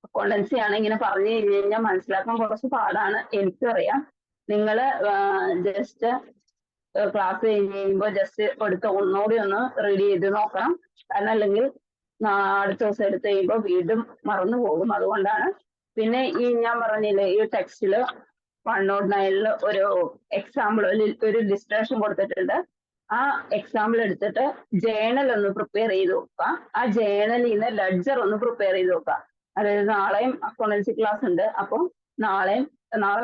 അക്കൗണ്ടൻസി ആണ് ഇങ്ങനെ പറഞ്ഞു കഴിഞ്ഞു കഴിഞ്ഞാൽ മനസ്സിലാക്കാൻ കുറച്ച് പാടാണ്, എനിക്കറിയാം. നിങ്ങൾ ജസ്റ്റ് ക്ലാസ് കഴിഞ്ഞ് കഴിയുമ്പോൾ ജസ്റ്റ് എടുത്ത് ഒന്നുകൂടി ഒന്ന് റീഡ് ചെയ്ത് നോക്കണം. കാരണം അല്ലെങ്കിൽ അടുത്ത ദിവസം എടുത്ത് കഴിയുമ്പോൾ വീണ്ടും മറന്നു പോകും. അതുകൊണ്ടാണ്. പിന്നെ ഈ ഞാൻ പറഞ്ഞില്ലേ, ഈ ടെക്സ്റ്റില് 109 ഒരു എക്സാമ്പിൾ, ഒരു ഡിസ്ട്രാക്ഷൻ കൊടുത്തിട്ടുണ്ട്. ആ എക്സാമ്പിൾ എടുത്തിട്ട് ജേണൽ ഒന്ന് പ്രിപ്പയർ ചെയ്ത് നോക്കുക. ആ ജേണലിൽ നിന്ന് ലെഡ്ജർ ഒന്ന് പ്രിപ്പയർ ചെയ്ത് നോക്കുക. അതായത് നാളെയും അക്കൗണ്ടൻസി ക്ലാസ് ഉണ്ട്. അപ്പം നാളെ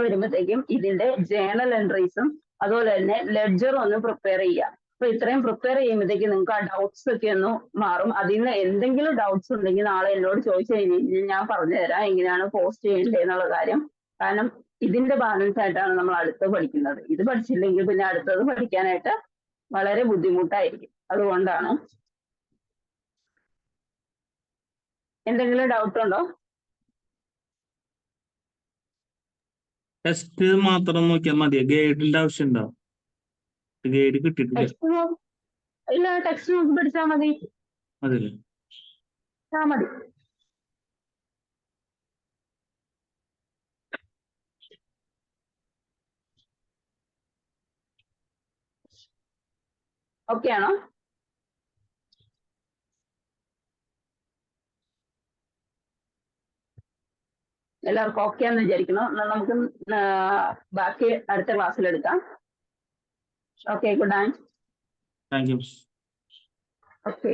വരുമ്പോഴത്തേക്കും ഇതിന്റെ ജേണൽ എൻട്രീസും അതുപോലെ തന്നെ ലെഡ്ജർ ഒന്ന് പ്രിപ്പയർ ചെയ്യുക. അപ്പൊ ഇത്രയും പ്രിപ്പയർ ചെയ്യുമ്പോഴത്തേക്ക് നിങ്ങൾക്ക് ആ ഡൗട്ട്സ് ഒക്കെ ഒന്ന് മാറും. അതിൽ നിന്ന് എന്തെങ്കിലും ഡൗട്ട്സ് ഉണ്ടെങ്കിൽ നാളെ എന്നോട് ചോദിച്ചു കഴിഞ്ഞാൽ ഞാൻ പറഞ്ഞുതരാം എങ്ങനെയാണ് പോസ്റ്റ് ചെയ്യേണ്ടത് എന്നുള്ള കാര്യം. കാരണം ഇതിന്റെ ബാലൻസ് ആയിട്ടാണ് നമ്മൾ അടുത്ത് പഠിക്കുന്നത്. ഇത് പഠിച്ചില്ലെങ്കിൽ പിന്നെ അടുത്തത് പഠിക്കാനായിട്ട് വളരെ ബുദ്ധിമുട്ടായിരിക്കും. അതുകൊണ്ടാണ്. എന്തെങ്കിലും ഡൗട്ട് ഉണ്ടോ? ടെസ്റ്റ് മാത്രം നോക്കിയാൽ മതിയോ? ഗൈഡിന്റെ ആവശ്യമുണ്ടോ? ഗൈഡ് കിട്ടിയിട്ടില്ല. ഇല്ല, ടെക്സ്റ്റ് നോക്കി പഠിച്ചാൽ മതി. അതല്ലേ? മതി. ഓക്കെ ആണോ? എല്ലാവർക്കും ഓക്കെ ആണെന്ന് വിചാരിക്കുന്നു. നമുക്ക് ബാക്കി അടുത്ത ക്ലാസ്സിൽ എടുക്കാം. Okay, good night. Thank you. Okay.